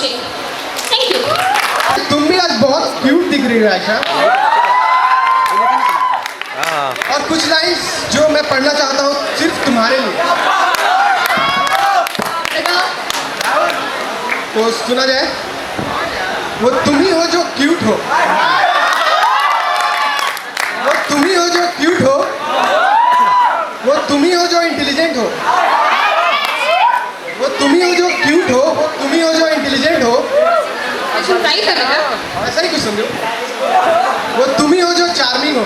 watching. Thank you. तुम भी आज बहुत क्यूट दिख रही हो आयशा। और कुछ लाइंस जो मैं पढ़ना चाहता हूँ सिर्फ तुम्हारे लिए, तो सुना जाए। वो तुम ही हो जो क्यूट हो, वो तुम ही हो जो क्यूट हो, वो तुम ही हो जो इंटेलिजेंट हो, वो तुम ही हो जो क्यूट हो, वो तुम ही हो जो इंटेलिजेंट हो। ट्राई करेगा। ऐसा ही कुछ समझो। वो तुम ही हो जो चार्मिंग हो,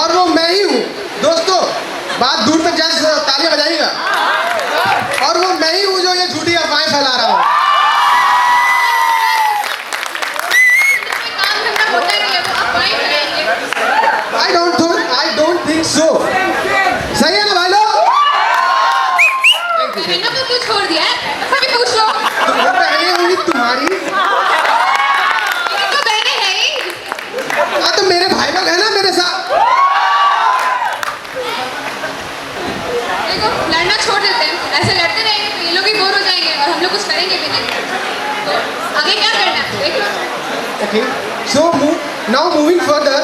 और वो मैं ही हूँ। दोस्तों बात दूर तक जाए, तालियां बजाइएगा। और वो मैं ही हूँ जो ये झूठी अफवाहें फैला रहा हूँ। I don't think so. सही है ना भाई लोग? मैंने तो कुछ छोड़ दिया है, सभी पूछ लो। वो बहनें होंगी तुम्हारी। तो बहने हैं ही। हाँ तो मेरे भाई लोग हैं ना मेरे साथ। देखो लड़ना छोड़ देते हैं, ऐसे लड़ते रहेंगे तो ये लोग भी बोर हो जाएंगे और हम लोग कुछ करेंगे भी नहीं। तो आगे क्या करना है देख लो। Okay. So now moving further.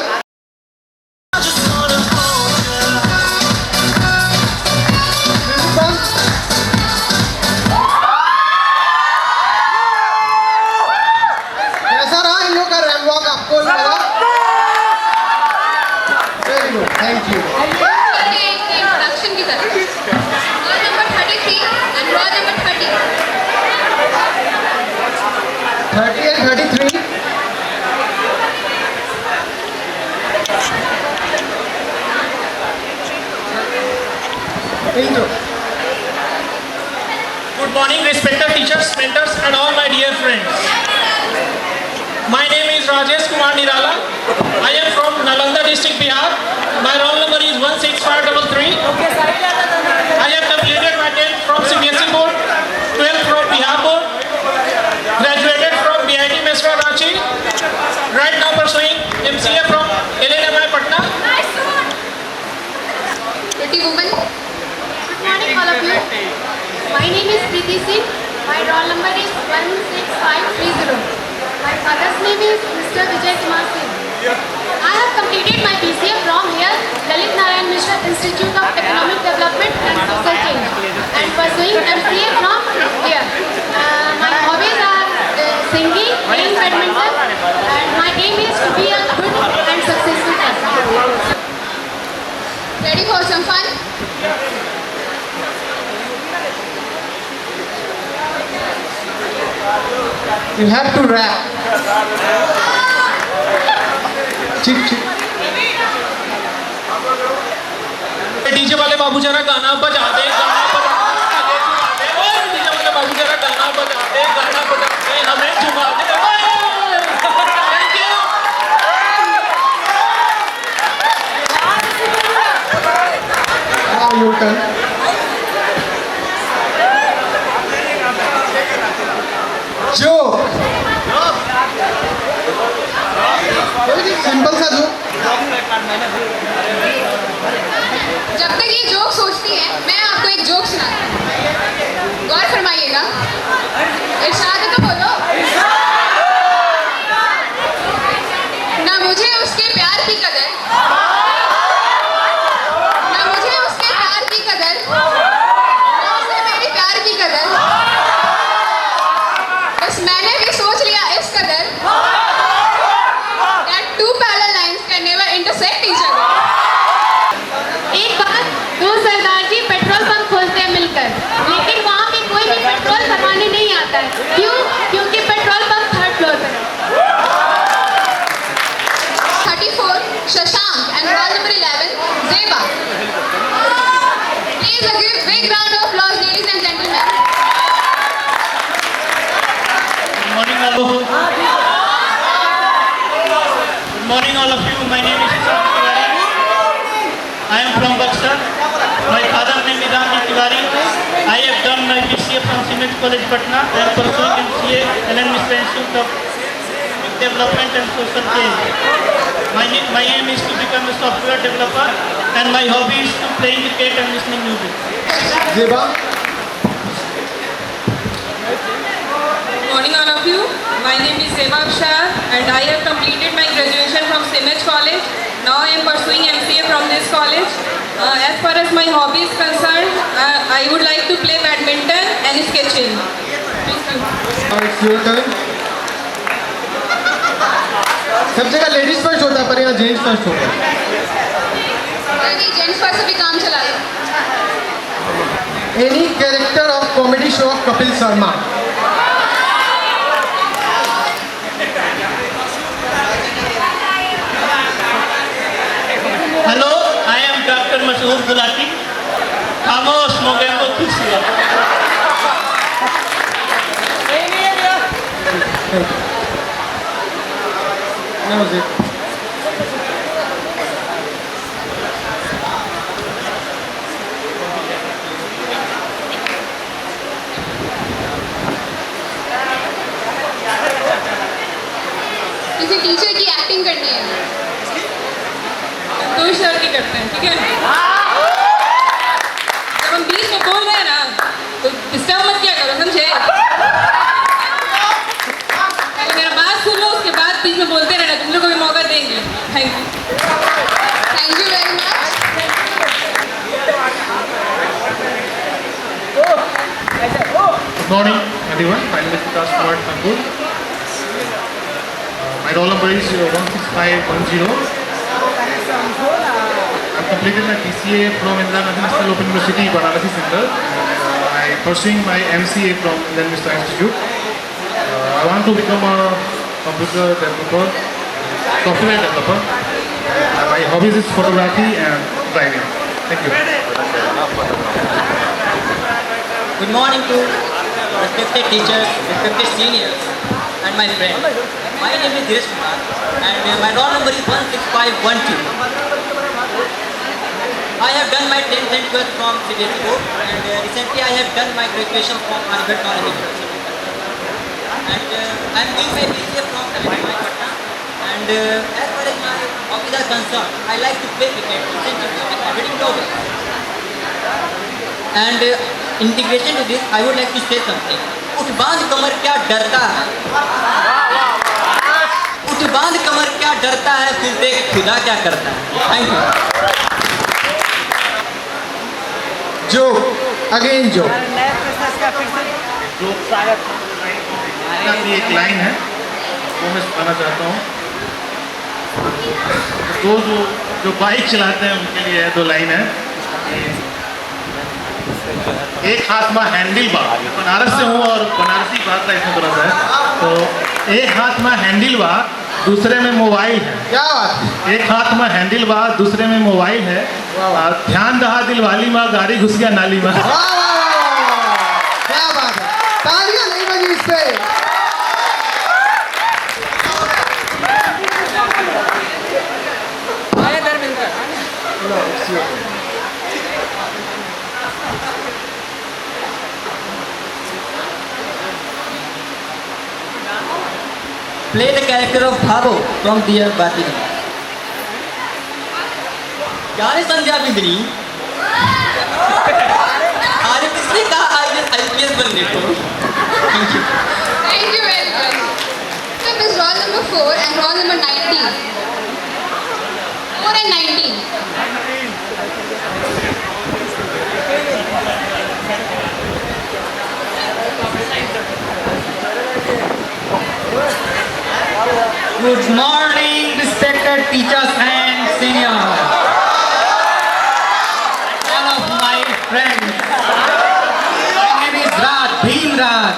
कैसा रहा इन लोग का रैंप वॉक आपको लगा? Very good. Thank you. Introduction की तरफ roll number 33 and roll number 30. 30 and 33. Intro. Good morning, respected teachers, mentors, and all my dear friends. My name is Rajesh Kumar Nirala. I am from Nalanda district, Bihar. My roll number is 16533. I have completed my 10th from CBSE board, 12th from Bihar board, graduated from BIT Mesra Ranchi. Right now pursuing MCA from LNMI Patna. Pretty woman. Good morning, all of you. My name is Preeti Singh. My roll number is 16530. My father's name is Mr. Vijay Kumar Singh. I have completed my BCA from here, Lalit Narayan Mishra Institute of Economic Development and Social Change, and pursuing MCA from here. My hobbies are singing, playing badminton, and my aim is to be a good and successful person. Ready for some fun? You have to rap. Chip chip. DJ वाले बाबू जरा गाना बजा दे, गाना बजा दे, ओए DJ वाले बाबू जरा गाना बजा दे, गाना बजा दे, हमें झुमा दे। Thank you. Now your turn. Joke. Simple सा जोक। जब तक ये जोक सोचती है, मैं आपको एक जोक सुनाती हूँ। गौर फरमाइएगा। इरशाद है तो बोलो। ना मुझे उसके प्यार की कदर, ना मुझे उसके प्यार की कदर, ना उसे मेरी प्यार की कदर। बस मैंने भी सोच लिया इस कदर that two parallel lines can never intersect each other. एक बार दो सरदार जी पेट्रोल पंप खोलते हैं मिलकर, लेकिन वहाँ पे कोई भी पेट्रोल भरवाने नहीं आता है। क्यों? क्योंकि पेट्रोल पंप थर्ड फ्लोर पर है। 34 Shashank and roll number 11 Zeba. Please give big round of applause, ladies and gentlemen. Good morning, all of you. Good morning, all of you. My name is Shashank Tiwari. I am from Buxar. My father name is Ramji Tiwari. I have done my BCA from Siemens College, Patna. I am pursuing MCA LN Mishra Institute of Development and Social Change. My aim is to become a software developer, and my hobby is to playing cricket and listening music. Zeba. morning all of you. My name is Seva Akshar and I have completed my graduation from Simage College. Now I am pursuing MCA from this college. As far as my hobby is concerned, I would like to play badminton and sketching. Thank you. It's your turn. सब जगह ladies first होता है पर यहाँ gents first होता है. नहीं gents first से भी काम चला लो. Any character of comedy show of Kapil Sharma. Hello, I am doctor मशहूर गुलाटी. खामोश मोगें को खुश हुआ. That was it. किसी टीचर की एक्टिंग करनी है. संतोष सर की करते हैं, ठीक है? जब हम बीच में बोल रहे हैं ना, तो डिस्टर्ब मत किया करो, समझे? पहले मेरा बात सुन लो, उसके बाद बीच में बोलते रहना. तुम लोग को भी मौका देंगे. Thank you. Thank you very much. Good morning, everyone. My name is Vikas Kumar Thakur. My roll number is 16510. I've completed my BCA from Indira Gandhi National Open University, Varanasi Center. I'm pursuing my MCA from Indian Mr. Institute. I want to become a computer developer, software developer. My hobbies is photography and driving. Thank you. Good morning to respected teachers, respected seniors, and my friends. My name is Dheeraj Kumar, and my roll number is 16512. I have done my 10th and 12th from CBSE board, and recently I have done my graduation from Aligarh College University. And I am doing my BCA from LNMI Patna. And as far as my hobbies are concerned, I like to play cricket, listen to music, and reading novels. And integration to this, I would like to say something. उठ बांध कमर क्या डरता है, उठ बांध कमर क्या डरता है, फिर देख खुदा क्या करता है. Thank you. जो अगेन जो एक लाइन है वो मैं सुनाना चाहता हूँ. तो जो बाइक चलाते हैं उनके लिए है, 2 लाइन है. एक हाथ में हैंडल बार, बनारस से हूँ और बनारसी बात का इसमें थोड़ा सा है. तो एक हाथ में हैंडल बार, दूसरे में मोबाइल है. क्या बात. एक हाथ में हैंडल बार, दूसरे में मोबाइल है. ध्यान दहा दिल वाली माँ, गाड़ी घुस गया नाली में. क्या बात है. तालियां नहीं बजी इस पे. Play the character of Bhavo from Dear Batini. यार संध्या बिंदनी, आज किसने कहा IPS बनने को? Thank you. Thank you very much. So it is roll number 4 and roll number 19. 4 and 19. Good morning, respected teachers and seniors. All of my friends. My name is Raj, Bhim Raj.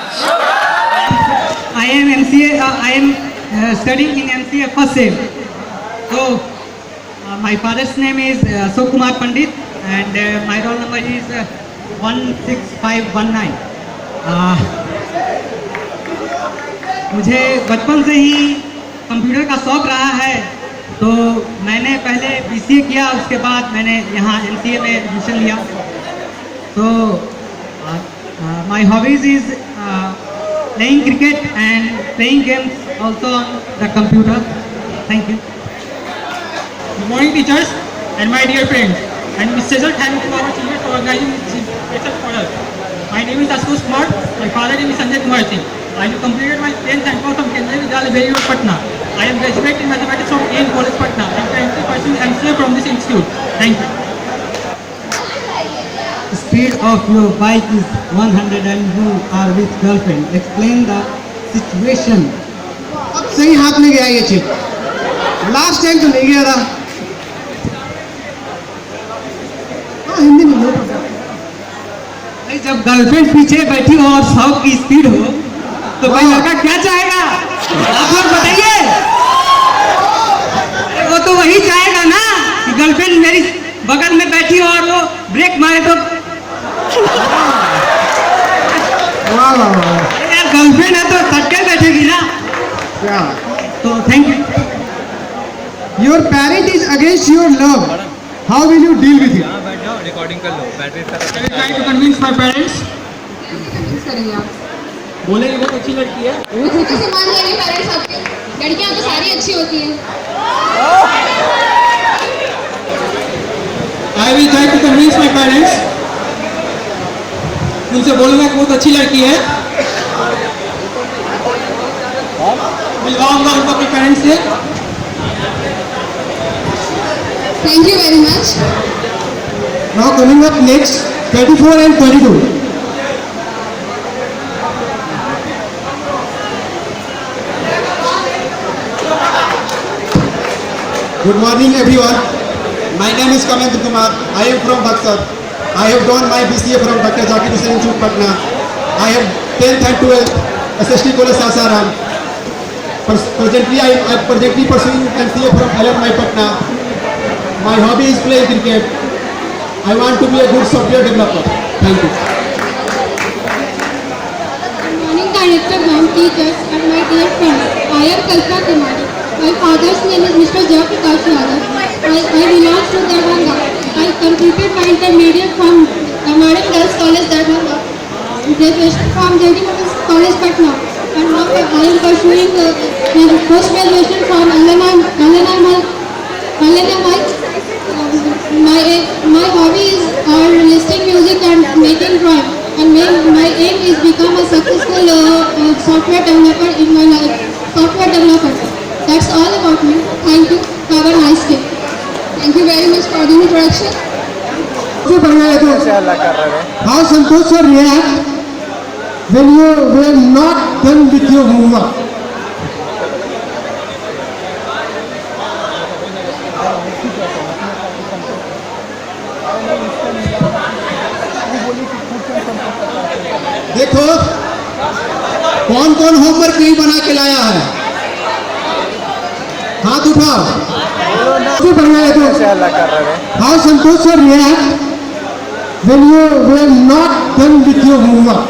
I am MCA. I am studying in MCA first sem. So my father's name is Ashok Kumar Pandit, and my roll number is 16519. मुझे बचपन से ही computer का शौक़ रहा है, तो मैंने पहले BCA किया, उसके बाद मैंने यहाँ MCA में एडमिशन लिया. तो my hobbies is playing cricket and playing games also on the computer. Thank you. Good morning, teachers and my dear friends, and special thanks to our seniors for organizing this special for us. My name is Ashutosh Kumar. My father name is Sanjay Kumar Singh. I have completed my 10th and 12th from Kendriya Vidyalaya, Belur, Patna. I am graduate in mathematics from AIM College, Patna. I am currently pursuing MCA from this institute. Thank you. Speed of your bike is 100 and you are with girlfriend. Explain the situation. अब सही हाथ में गया ये chip, last time तो नहीं गया था। हाँ, हिंदी में लो। नहीं, जब गर्लफ्रेंड पीछे बैठी हो और 100 की स्पीड हो तो भाई लड़का क्या चाहेगा? आप लोग बताइए। वो तो वही चाहेगा ना कि गर्लफ्रेंड मेरी बगल में बैठी हो और वो ब्रेक मारे तो वाह वाह वाह, यार गर्लफ्रेंड है तो सटके बैठेगी ना। क्या? तो thank you. Your parent is against your love. How will you deal with it? Recording कर लो, battery try to convince my parents. बोले कि बहुत अच्छी लड़की है। कैसे मान जाएंगे पेरेंट्स आपके? लड़कियां तो सारी अच्छी होती हैं। I will try to convince my parents. उनसे बोलूँगा कि बहुत अच्छी लड़की है। मिलवाऊंगा उनको अपने पेरेंट्स से। Thank you very much. Now coming up next, 24 and 22. Good morning everyone. My name is Kamendra Kumar. I am from Buxar. I have done my BCA from Dr. Zakir Hussain Institute, Patna. I have 10th and 12th SST College Sasaram. Presently, I am pursuing MCA from LMI Patna. My hobby is playing cricket. I want to be a good software developer. Thank you. Good morning, director, ma'am, teachers, and my dear friends. I am Kalpana Kumari. My father's name is Mr. Jayaprakash Yadav. I belong to Darbhanga. I completed my intermediate from Modern Girls College, Darbhanga. Graduation from JD College, Patna. And now I am pursuing post graduation from LNMI. My hobbies are listening music and making drawing. And my aim is become a successful software developer in my life. Software developer. That's all about me. Thank you. Have a nice day. Thank you very much for the introduction. How Santosh sir react when you were not done with your homework? देखो कौन कौन homework नहीं बना के लाया है, हाथ उठाओ। How Santosh sir react when you were not done with your homework?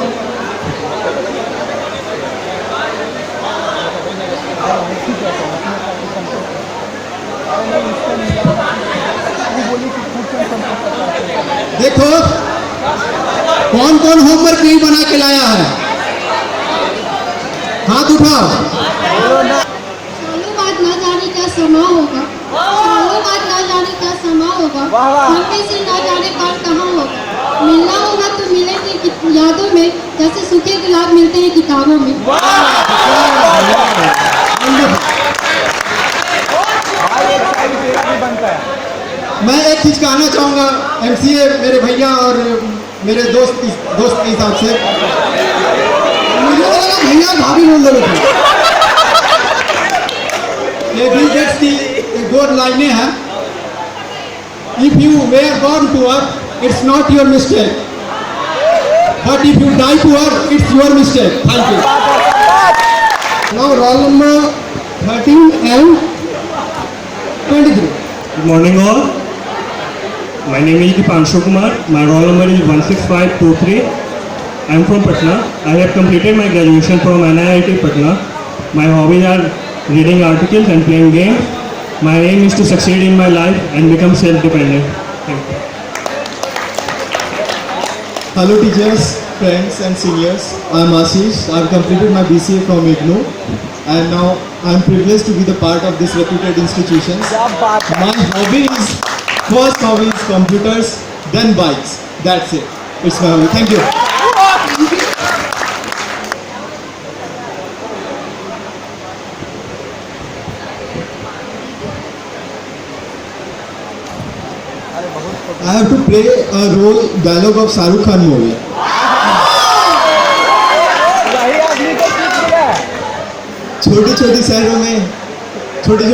देखो कौन कौन होमवर्क नहीं बना के लाया है, हाथ उठाओ। सालों बाद ना जाने क्या समा होगा, सालों बाद ना जाने क्या समा होगा, हम में से ना जाने कौन कहाँ होगा। मिलना होगा तो मिलेंगे यादों में, जैसे सूखे गुलाब मिलते हैं किताबों में। मैं एक चीज कहना चाहूँगा MCA मेरे भैया और मेरे दोस्त के हिसाब से, मुझे लगा भैया भाभी बोल रहे थे। ये बिल गेट्स की दो लाइनें हैं, if you were born poor, it's not your mistake, but if you die poor, it's your mistake. Thank you. Now roll number 13 and 23. Good morning all. My name is Dipanshu Kumar. My roll number is 16523. I am from Patna. I have completed my graduation from NIIT Patna. My hobbies are reading articles and playing games. My aim is to succeed in my life and become self-dependent. Thank you. Hello teachers, friends and seniors. I am Ashish. I have completed my BCA from IGNOU and now I am privileged to be the part of this reputed institution. My first hobby is computers, then bikes. That's it. It's my hobby. Thank you. I have to play a role dialogue of Shahrukh Khan movie. छोटी छोटी शहरों में छोटी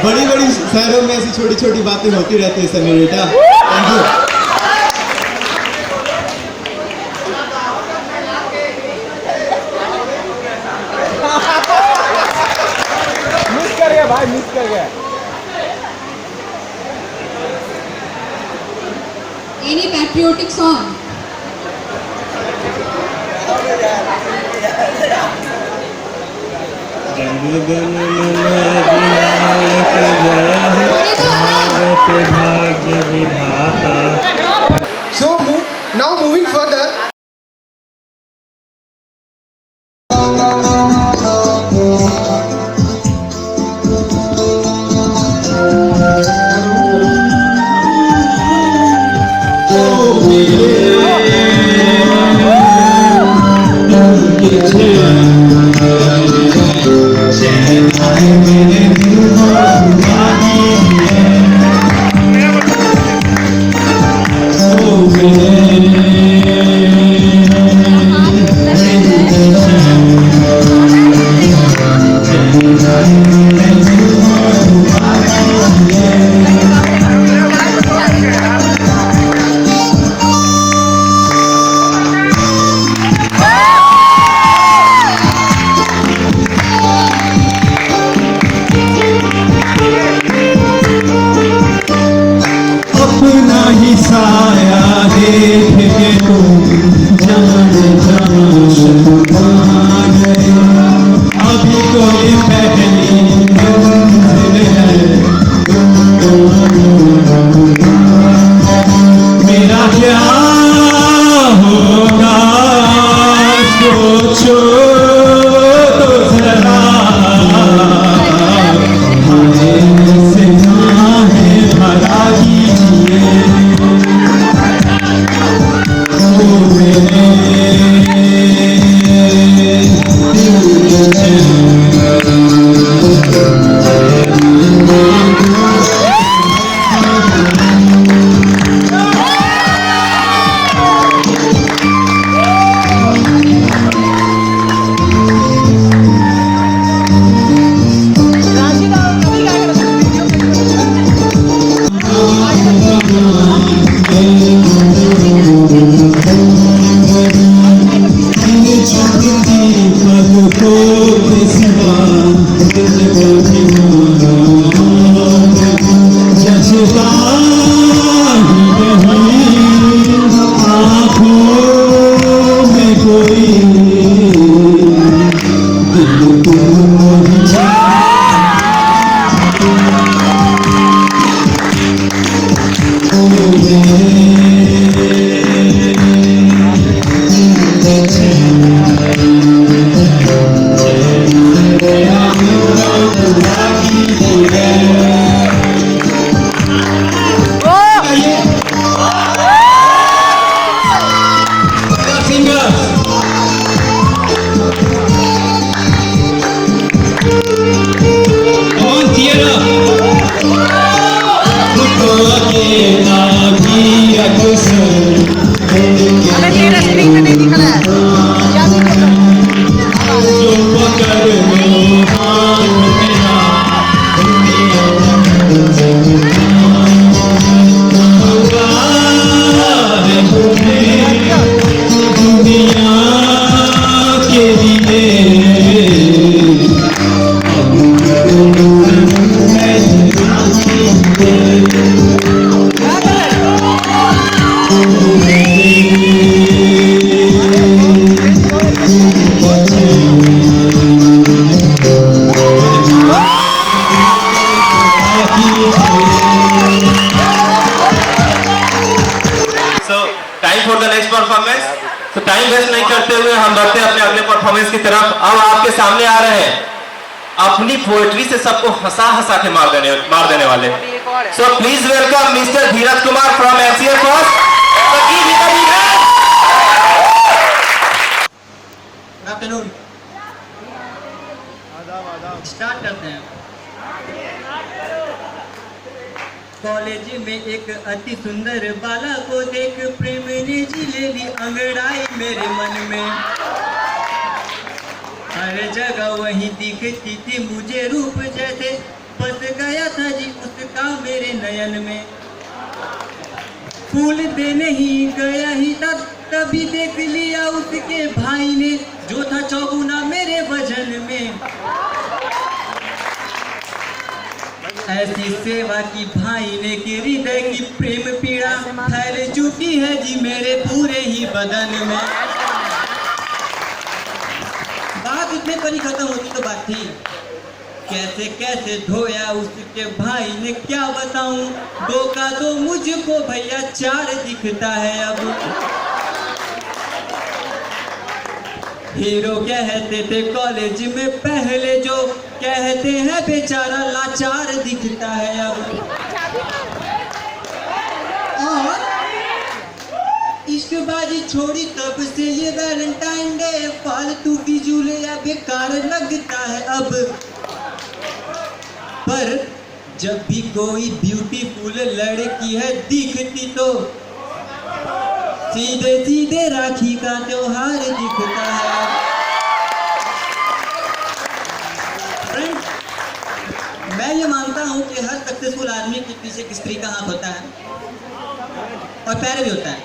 बड़ी बड़ी शहरों में ऐसी छोटी छोटी बातें होती रहती है समीर बेटा। Thank you. मिस कर गया। Any patriotic song? So now moving further. अपना ही साया देख के तुम जान गए। अभी तो ये पहली मंजिल है, मेरा क्या होगा सोचो तो जरा। से है भरा तो टाइम वेस्ट नहीं करते हुए हम बढ़ते हैं अपने अगले परफॉर्मेंस की तरफ। अब आपके सामने आ रहे हैं अपनी पोएट्री से सबको हंसा हंसा के मार देने वाले। So please welcome mister Dheeraj Kumar from MCA first. Start करते हैं। कॉलेज में एक अति सुंदर बाला को देख प्रेम ने जी ले ली अंगड़ाई मेरे मन में। हर जगह वही दिखती थी मुझे रूप जैसे, बस गया था जी उसका मेरे नयन में। फूल देने ही गया ही तब तभी देख लिया उसके भाई ने, जो था चौगुना मेरे वजन में। ऐसी सेवा की भाई ने कि हृदय की प्रेम पीड़ा फैल चुकी है जी मेरे पूरे ही बदन में। बात इतने पर ही खत्म होती तो बात थी, कैसे कैसे धोया उसके भाई ने क्या बताऊं। दो का दो मुझको भैया चार दिखता है अब। हीरो कहते थे कॉलेज में पहले, जो कहते हैं बेचारा लाचार दिखता है अब। और इश्कबाजी छोड़ी तब से ये वैलेंटाइन डे फालतू की जुलिया बेकार लगता है अब। पर जब भी कोई ब्यूटीफुल लड़की है दिखती तो सीधे सीधे राखी का त्योहार दिखता है। फ्रेंड्स, मैं ये मानता हूँ कि हर सक्सेसफुल आदमी के पीछे एक स्त्री का हाथ होता है और पैर भी होता है।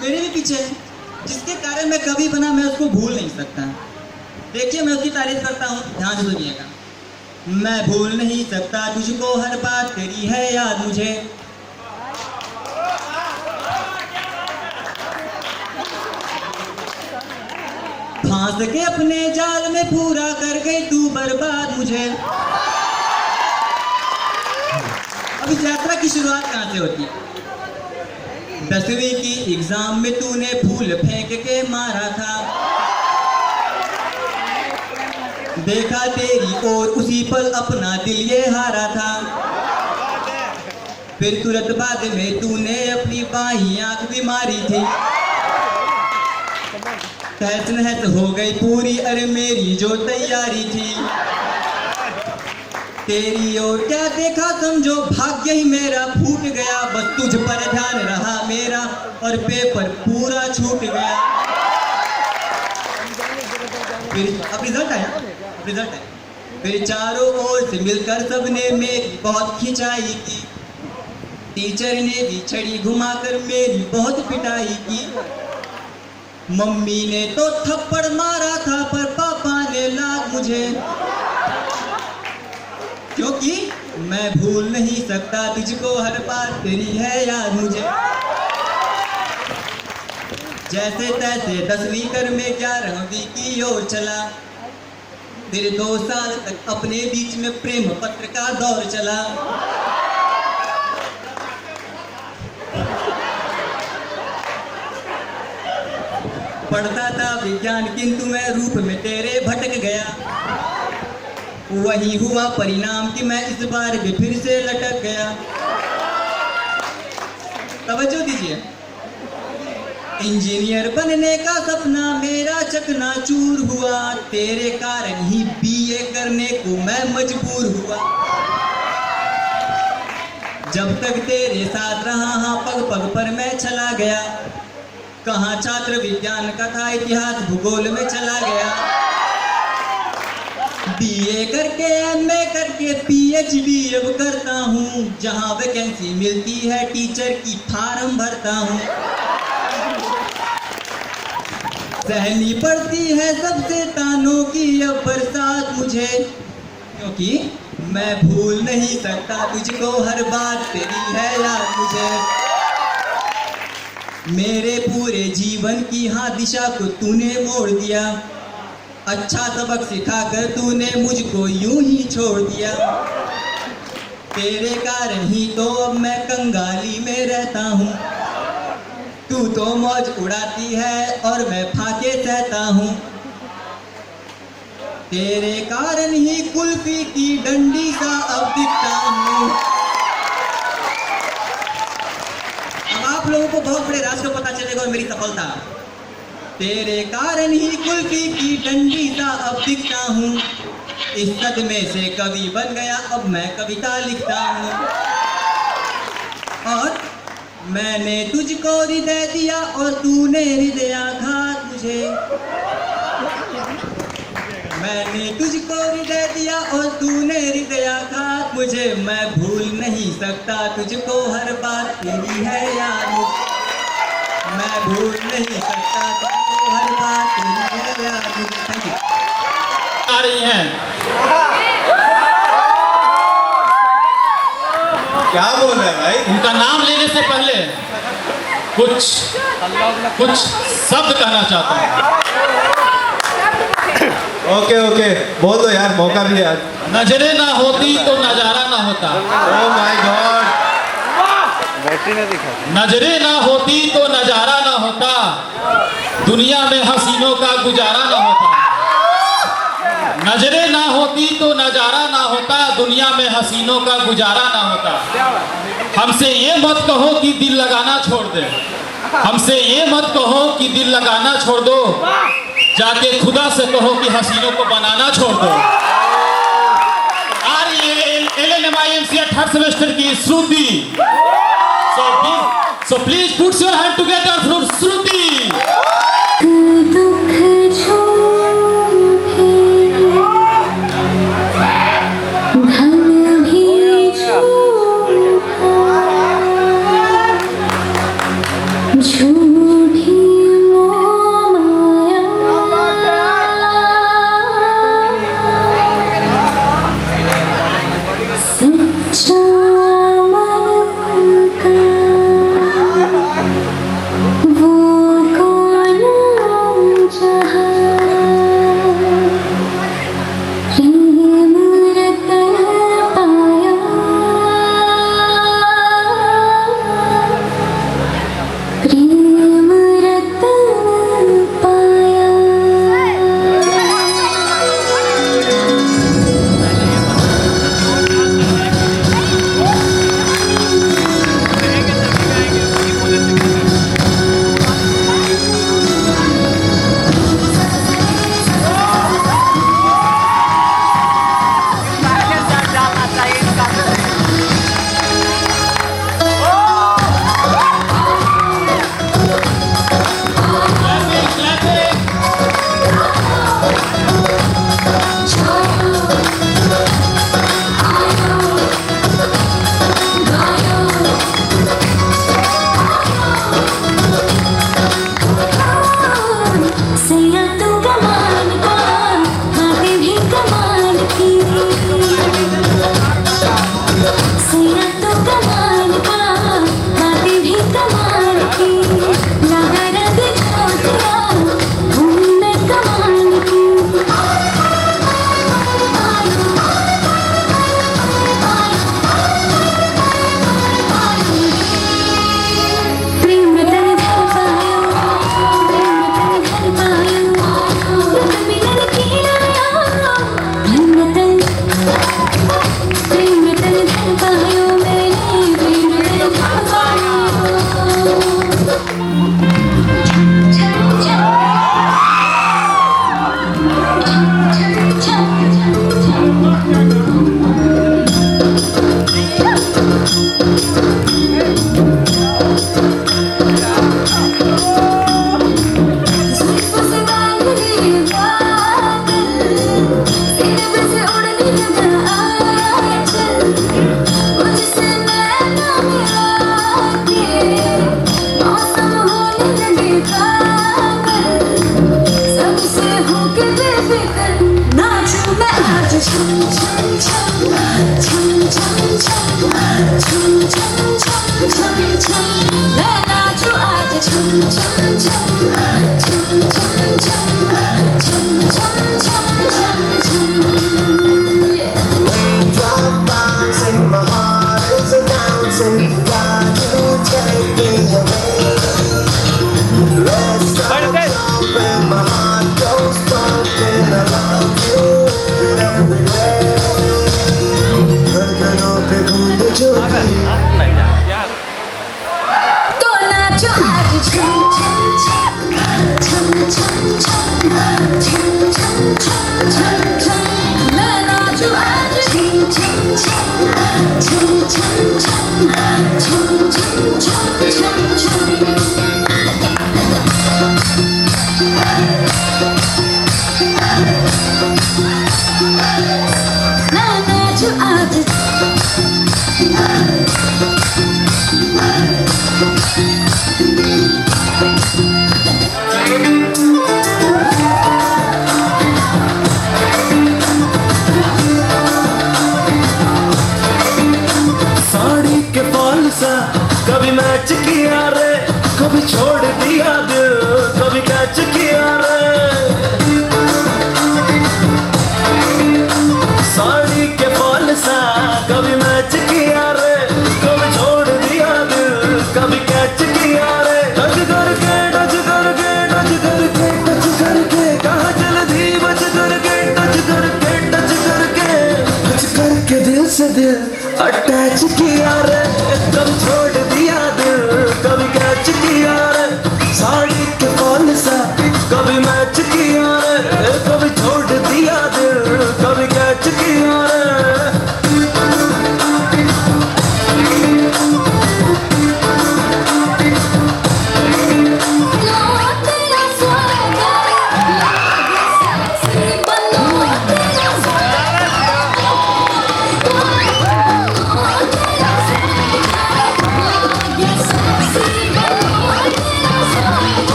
मेरे भी पीछे है, जिसके कारण मैं कभी बना मैं उसको भूल नहीं सकता। देखिए मैं उसकी तारीफ करता हूँ, ध्यान से सुनिएगा। मैं भूल नहीं सकता तुझको, हर बात तेरी है याद मुझे। फांस के अपने जाल में पूरा कर गई तू बर्बाद मुझे। अब इस यात्रा की शुरुआत कहाँ से होती है? 10वीं की एग्जाम में तूने फूल फेंक के मारा था, देखा तेरी और उसी पल अपना दिल ये हारा था। फिर तुरंत बाद में तूने अपनी बाई आंख भी मारी थी। तहस नहस हो गई पूरी अरे मेरी जो तैयारी थी। तेरी ओर क्या देखा समझो भाग्य ही मेरा फूट गया, बस तुझ पर ध्यान रहा मेरा और पेपर पूरा छूट गया। फिर अब रिजल्ट आया, फिर चारों ओर से मिलकर सबने मेरी बहुत खिंचाई की। टीचर ने भी छड़ी घुमाकर मेरी बहुत पिटाई की। मम्मी ने तो थप्पड़ मारा था पर पापा ने लात मुझे, क्योंकि मैं भूल नहीं सकता तुझको, हर बात तेरी है याद मुझे। जैसे तैसे 10वीं कर में 11वीं की ओर चला। फिर 2 साल तक अपने बीच में प्रेम पत्र का दौर चला। पढ़ता था विज्ञान किंतु मैं रूप में तेरे भटक गया। वही हुआ परिणाम कि मैं इस बार भी फिर से लटक गया। तवज्जो दीजिए। इंजीनियर बनने का सपना मेरा चकनाचूर हुआ, तेरे कारण ही बीए करने को मैं मजबूर हुआ। जब तक तेरे साथ रहा हाँ पग पग पर मैं चला गया। कहाँ छात्र विज्ञान का था इतिहास भूगोल में चला गया। बीए करके एमए करके पीएचडी अब करता हूँ, जहाँ वैकेंसी मिलती है टीचर की फार्म भरता हूँ। सहनी पड़ती है सबसे तानों की अब बरसात मुझे, क्योंकि मैं भूल नहीं सकता तुझको, हर बात तेरी है याद मुझे। मेरे पूरे जीवन की हाँ दिशा को तूने मोड़ दिया। अच्छा सबक सिखाकर तूने मुझको यूं ही छोड़ दिया। तेरे कारण ही तो अब मैं कंगाली में रहता हूँ। तू तो मौज उड़ाती है और मैं फाके सहता हूँ। तेरे कारण ही कुल्फी की डंडी सा अब दिखता हूँ। अब आप लोगों को बहुत बड़े राज को पता चलेगा और मेरी सफलता। तेरे कारण ही कुल्फी की डंडी सा अब दिखता हूँ। इस सदमे से कवि बन गया, अब मैं कविता लिखता हूँ। और मैंने तुझको हृदय दिया और तूने हृदयाघात मुझे। मैंने तुझको हृदय दिया और तूने हृदयाघात मुझे। मैं भूल नहीं सकता तुझको, हर बात तेरी है याद। मैं भूल नहीं सकता तुझको, हर बात तेरी है याद। Thank you. आ रही हैं। क्या बोल रहे हैं भाई? उनका नाम लेने से पहले कुछ शब्द कहना चाहता हूँ। ओके ओके, बोल दो यार, मौका भी यार। नजरें ना होती तो नजारा ना होता। ओह माय गॉड, नजरें ना होती तो नजारा ना होता, दुनिया में हसीनों का गुजारा ना होता। नजरें ना होती तो नजारा ना होता, दुनिया में हसीनों का गुजारा ना होता। हमसे ये मत कहो कि दिल लगाना छोड़ दे, हमसे ये मत कहो कि दिल लगाना छोड़ दो, जाके खुदा से कहो कि हसीनों को बनाना छोड़ दो। LLMI थर्ड सेमेस्टर की श्रुति। So please put your hand together for Shruti.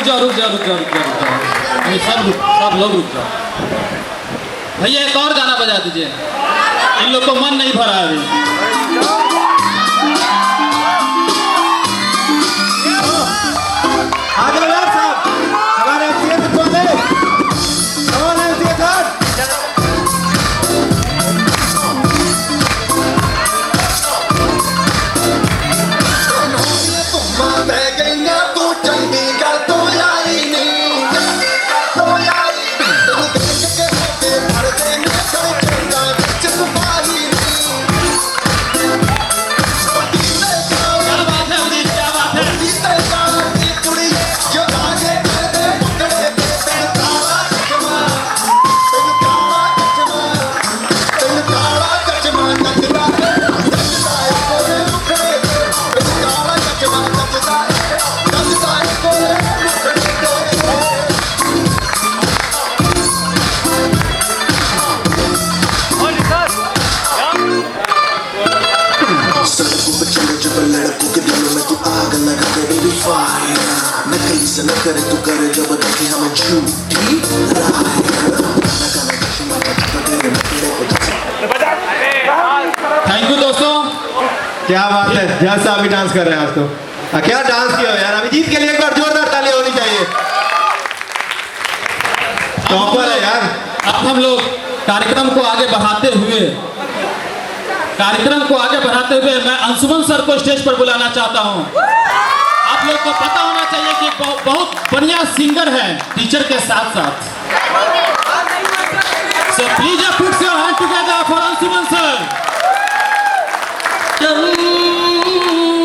जाओ नहीं, सब लोग रुक जाओ। भैया एक और गाना बजा दीजिए, इन लोग को मन नहीं भरा है अभी। करे तू करे जब देखे हमें झूठी थैंक यू दोस्तों। क्या बात है, जैसा अभी डांस कर रहे हैं आज तो। क्या डांस किया हो यार, अभिजीत के लिए एक बार जोरदार ताली होनी चाहिए। टॉपर है यार। अब हम लोग कार्यक्रम को आगे बढ़ाते हुए मैं अंशुमन सर को स्टेज पर बुलाना चाहता हूं। आप लोग को पता होना चाहिए कि बहुत बढ़िया सिंगर है टीचर के साथ साथ। So please put your hand together for Anshuman sir.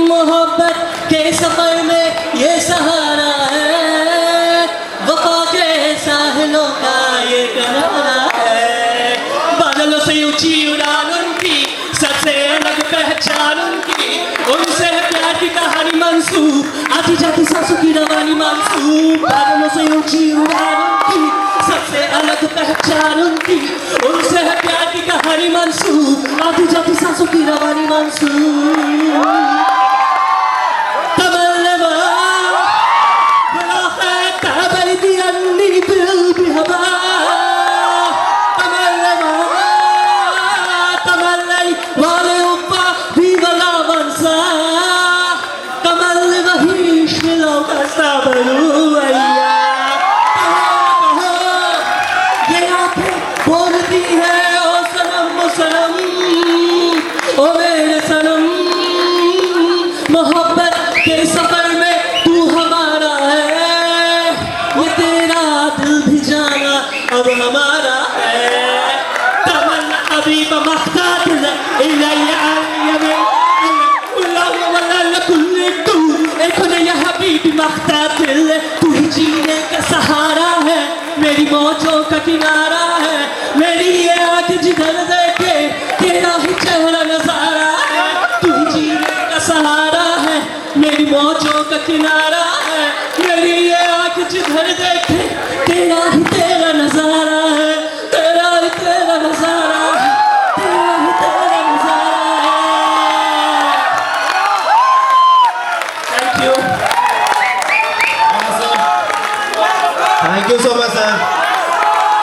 मोहब्बत के सफर में ये सहारा है, वफा के साहिलों का ये किनारा है। बादलों से ऊंची उड़ान उनकी, सबसे अलग पहचान उनकी, उनसे है प्यार की कहानी मंसूब, आती जाती सांसों की रवानी मंसूब। बादलों से ऊंची उड़ान उनकी, सबसे अलग पहचान उनकी, उनसे है प्यार की कहानी मंसूब, आती जाती सांसों की रवानी मंसूब। तमन्ना बड़ा है तबैदी अन्नी बिल बिहबा, तमन्ना वाले ऊपा भी वाला बंसा, तमन्ना वही शिलों का साबरू अय्या। बोलती है ओ सनम सनम, ओ मेरे सनम, मोहब्बत के सफर में तू हमारा है, ये तेरा दिल भी जाना अब हमारा है। तमन्ना अभी बमख्तादिल इलैया हबीबी मख्तादिल, तू ही जीने का सहारा है, मेरी मौजों का किनारा है, मेरी ये आँख जिधर देखे तेरा ही चेहरा नजारा है। तू ही जीने का सहारा है, मेरी मौजों का किनारा है, मेरी ये आँख जिधर देखे तेरा ही तेरा नजारा है, तेरा ही तेरा नजारा है, तेरा ही तेरा नजारा है। Thank you. Thank you so much sir,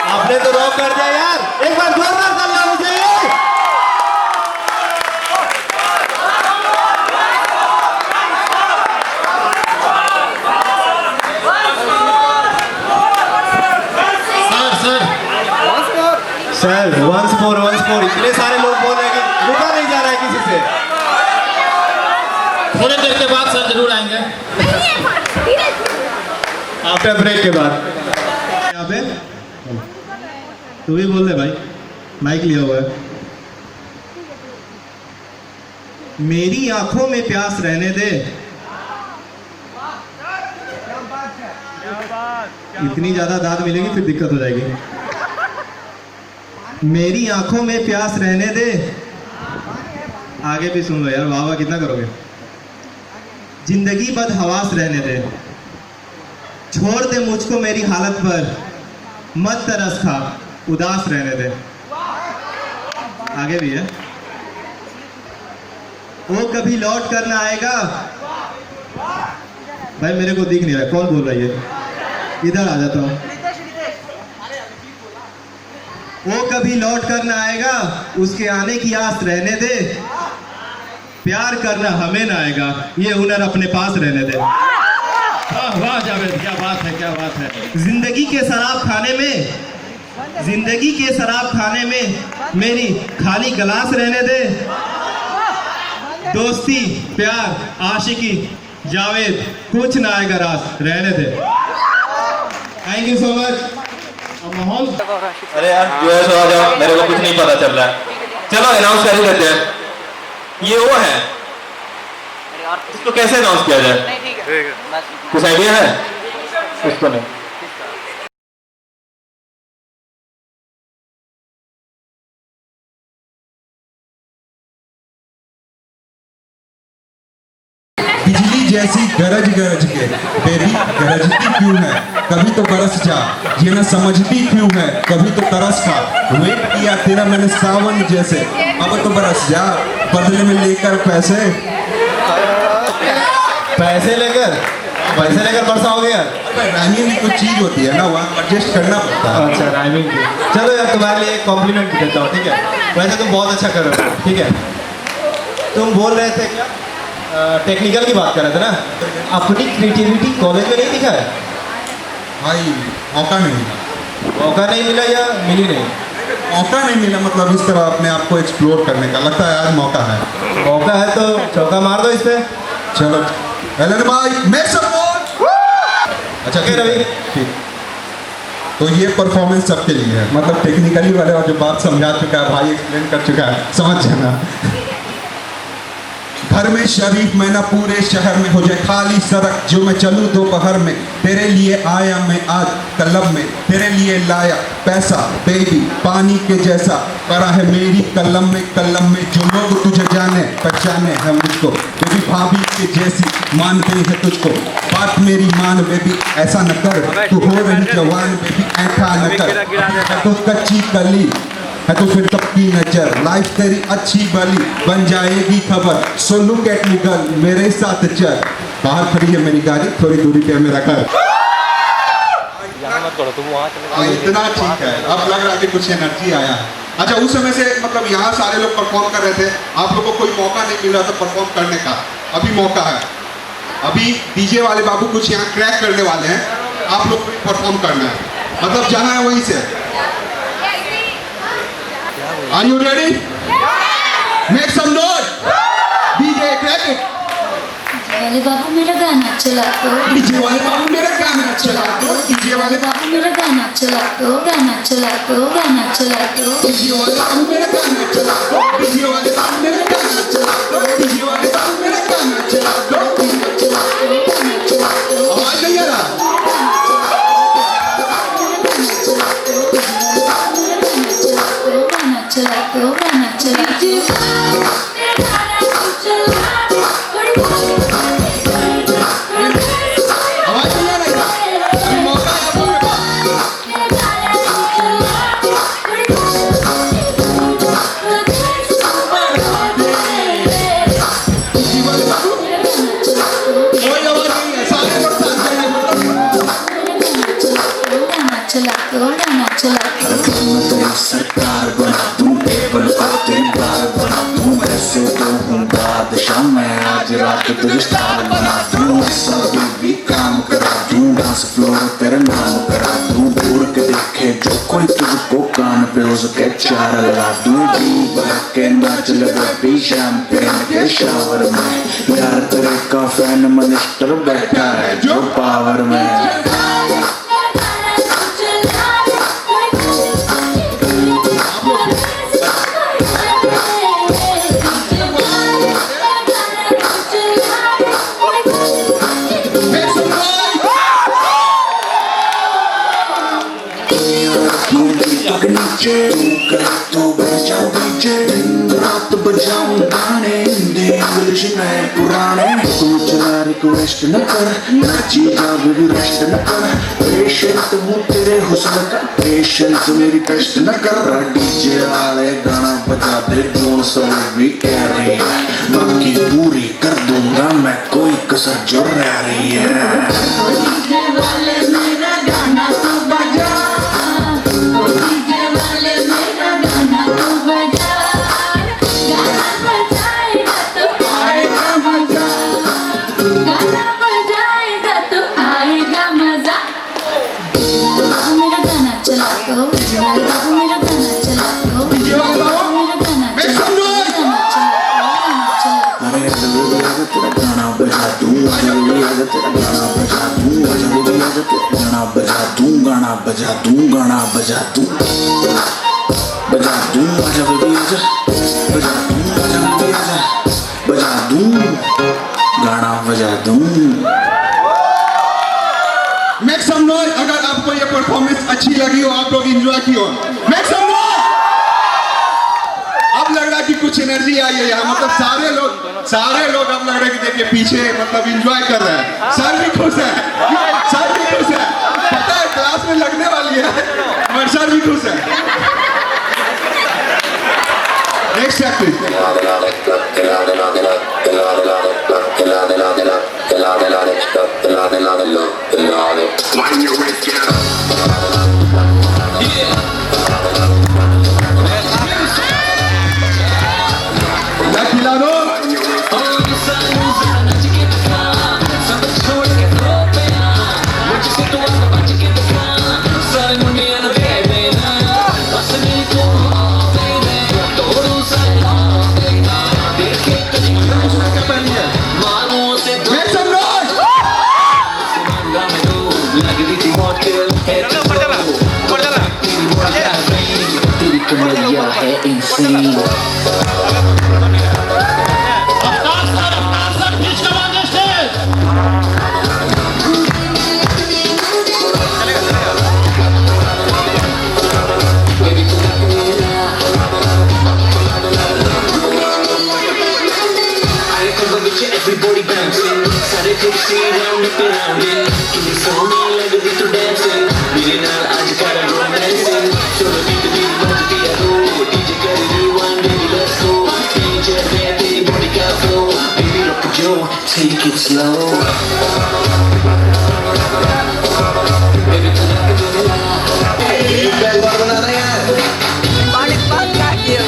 आपने तो रॉक कर दिया यार। एक बार जोरदार तालियां होनी चाहिए। सर वंस मोर इतने सारे लोग बोल रहे हैं कि रुका नहीं जा रहा है किसी से। थोड़ी देर के बाद सर जरूर आएंगे, आफ्टर ब्रेक के बाद। यहाँ पे तू भी बोल दे भाई, माइक लिया हुआ है। मेरी आंखों में प्यास रहने दे, इतनी ज्यादा दाद मिलेगी फिर दिक्कत हो जाएगी। मेरी आंखों में प्यास रहने दे, आगे भी सुन लो यार, वाह वाह कितना करोगे। जिंदगी बदहवास रहने दे, छोड़ दे मुझको मेरी हालत पर, मत तरस खा उदास रहने दे। आगे भी है। वो कभी लौट कर ना आएगा। भाई मेरे को दिख नहीं रहा कौन बोल रहा है ये। इधर आ जाता हूँ। वो कभी लौट कर ना आएगा, उसके आने की आस रहने दे। प्यार करना हमें ना आएगा, ये हुनर अपने पास रहने दे। वाह वाह जावेद, क्या बात है, क्या बात है। जिंदगी के शराब खाने में मेरी खाली गिलास रहने दे। दोस्ती प्यार आशिकी जावेद कुछ ना आएगा रास रहने दे। Thank you so much. माहौल अरे यार जो है सो आ जाओ, मेरे को कुछ नहीं पता चल रहा है। चलो अनाउंस कर ही देते हैं। ये वो है, इसको कैसे अनाउंस किया जाए? कुछ आइडिया है? इसको नहीं। बिजली जैसी गरज गरज के बेबी गरजती क्यों है, कभी तो बरस जा, ये न समझती क्यों है, कभी तो तरस खा। वेट किया तेरा मैंने सावन जैसे, अब तो बरस जा, बदले में लेकर पैसे लेकर बरसाओगे यार? राइमिंग भी कुछ चीज होती है ना, वहाँ एडजस्ट करना पड़ता है। अच्छा राइमिंग की। चलो यार तुम्हारे लिए एक कॉम्प्लीमेंट देता हूँ, ठीक है? वैसे तुम बहुत अच्छा कर रहे हो, ठीक है? तुम बोल रहे थे क्या, टेक्निकल की बात कर रहे थे ना? अपनी क्रिएटिविटी कॉलेज में नहीं दिखा है भाई? मौका नहीं मिला। मौका नहीं मिला या मिली नहीं? मौका नहीं मिला, मतलब इस तरह अपने आप को एक्सप्लोर करने का। लगता है आज मौका है। मौका है तो चौका मार दो इस पे। चलो एलन भाई मेक सम नॉइज। अच्छा ठीक है, ठीक। तो ये परफॉर्मेंस सबके लिए है, मतलब टेक्निकली वाले और जो बात समझा चुका है भाई, एक्सप्लेन कर चुका है, समझ जाना। घर में शरीफ मैं ना पूरे शहर में हो जाए खाली सड़क जो मैं चलूँ दोपहर में, तेरे लिए आया मैं आज कलब में, तेरे लिए लाया पैसा बेबी पानी के जैसा पड़ा है मेरी कलम में जो लोग तुझे जाने पहचाने है मुझको, बेबी भाभी के जैसी मानते हैं तुझको, बात मेरी मान बेबी ऐसा न कर, तू हो रही जवान बेबी ऐसा न कर, तो कच्ची कली है तो फिर कब की नजर, लाइफ तेरी अच्छी भली बन जाएगी खबर, so look at me girl मेरे साथ चल, बाहर खड़ी है मेरी गाड़ी थोड़ी दूरी पे मेरा घर। इतना ठीक है, अब लग रहा है कि कुछ एनर्जी आया है। अच्छा उस समय से मतलब यहाँ सारे लोग परफॉर्म कर रहे थे, आप लोगों को कोई मौका नहीं मिल रहा था परफॉर्म करने का, अभी मौका है। अभी डीजे वाले बाबू कुछ यहाँ क्रैक करने वाले हैं, आप लोग को परफॉर्म करना है, मतलब जहाँ है वहीं से। Are you ready? Make some noise. DJ crack it. वाले बाबू मेरा गाना चला दो, डीजे वाले बाबू मेरा गाना चला दो, डीजे वाले बाबू मेरा गाना चला दो, गाना चला दो, गाना चला दो, डीजे वाले बाबू मेरा गाना चला दो, डीजे वाले बाबू मेरा गाना चला दो, डीजे वाले बाबू मेरा गाना चला दो, गाना चला दो, गाना चला दो। आवाज नहीं आ रहा? गाना चला दो, गाना चला दो। सरकार बना दूं, टेबल पर तेरी बार बना दूं, ऐसे तो हूँ बादशाह मैं, आज रात तेरे स्टार बना दूं, ऐसा भी काम करा दूं, डांस फ्लोर तेरा नाम करा दूं, दूर के देखे जो कोई तुझको कान पे उसके चार लगा दूं, डूब के नाच लगा पी शैंपेन के शावर में, यार तेरे का फैन मिनिस्टर बैठा है जो पावर में। तो बजाओ डीजे, दिन रात बजाऊं गाने, हिंदी इंग्लिश नए पुराने, तू चला रिक्वेस्ट न कर, नाची जा भी रेस्ट न कर, पेशेंट हूँ तेरे हुस्न का, पेशेंस मेरी टेस्ट न कर, डीजे वाले गाना बजा दे जो सब भी कह रही है, बाकी पूरी कर दूंगा मैं कोई कसर जो रह रही है। तेरा गाना बजा दूं, आजा बेबी आजा तेरा गाना बजा दूं, आजा बेबी आजा तेरा गाना बजा दूं, गाना बजा दूं, गाना बजा दूं, बजा दूं, आजा बेबी आजा, बजा दूं, आजा बेबी आजा, बजा दूं, गाना बजा दूं। मेक सम नॉइज अगर आपको ये परफॉर्मेंस अच्छी लगी हो, आप लोग एंजॉय की हो। Make some noise. अब लग रहा है कि कुछ एनर्जी आई है यहाँ, मतलब सारे लोग अब लग रहा है कि देखिए पीछे मतलब एंजॉय कर रहे हैं। सर भी खुश है, सर भी खुश है, पता है क्लास में लगने वाली है, मगर सर भी खुश है। Next step please. कमरिया है इंसान। Everybody bouncing, सारे कुर्सी round up around it, कितनी सोहनी लगती तू dancing, मेरे नाल आज कर romancing, चलो beat बजती है रो, DJ कर rewind baby let's go, DJ पे तेरी body का flow, baby रुक जो, take it slow, baby तू रुक जो, ये बैल बार बना रहे हैं, मालिक बात क्या किया?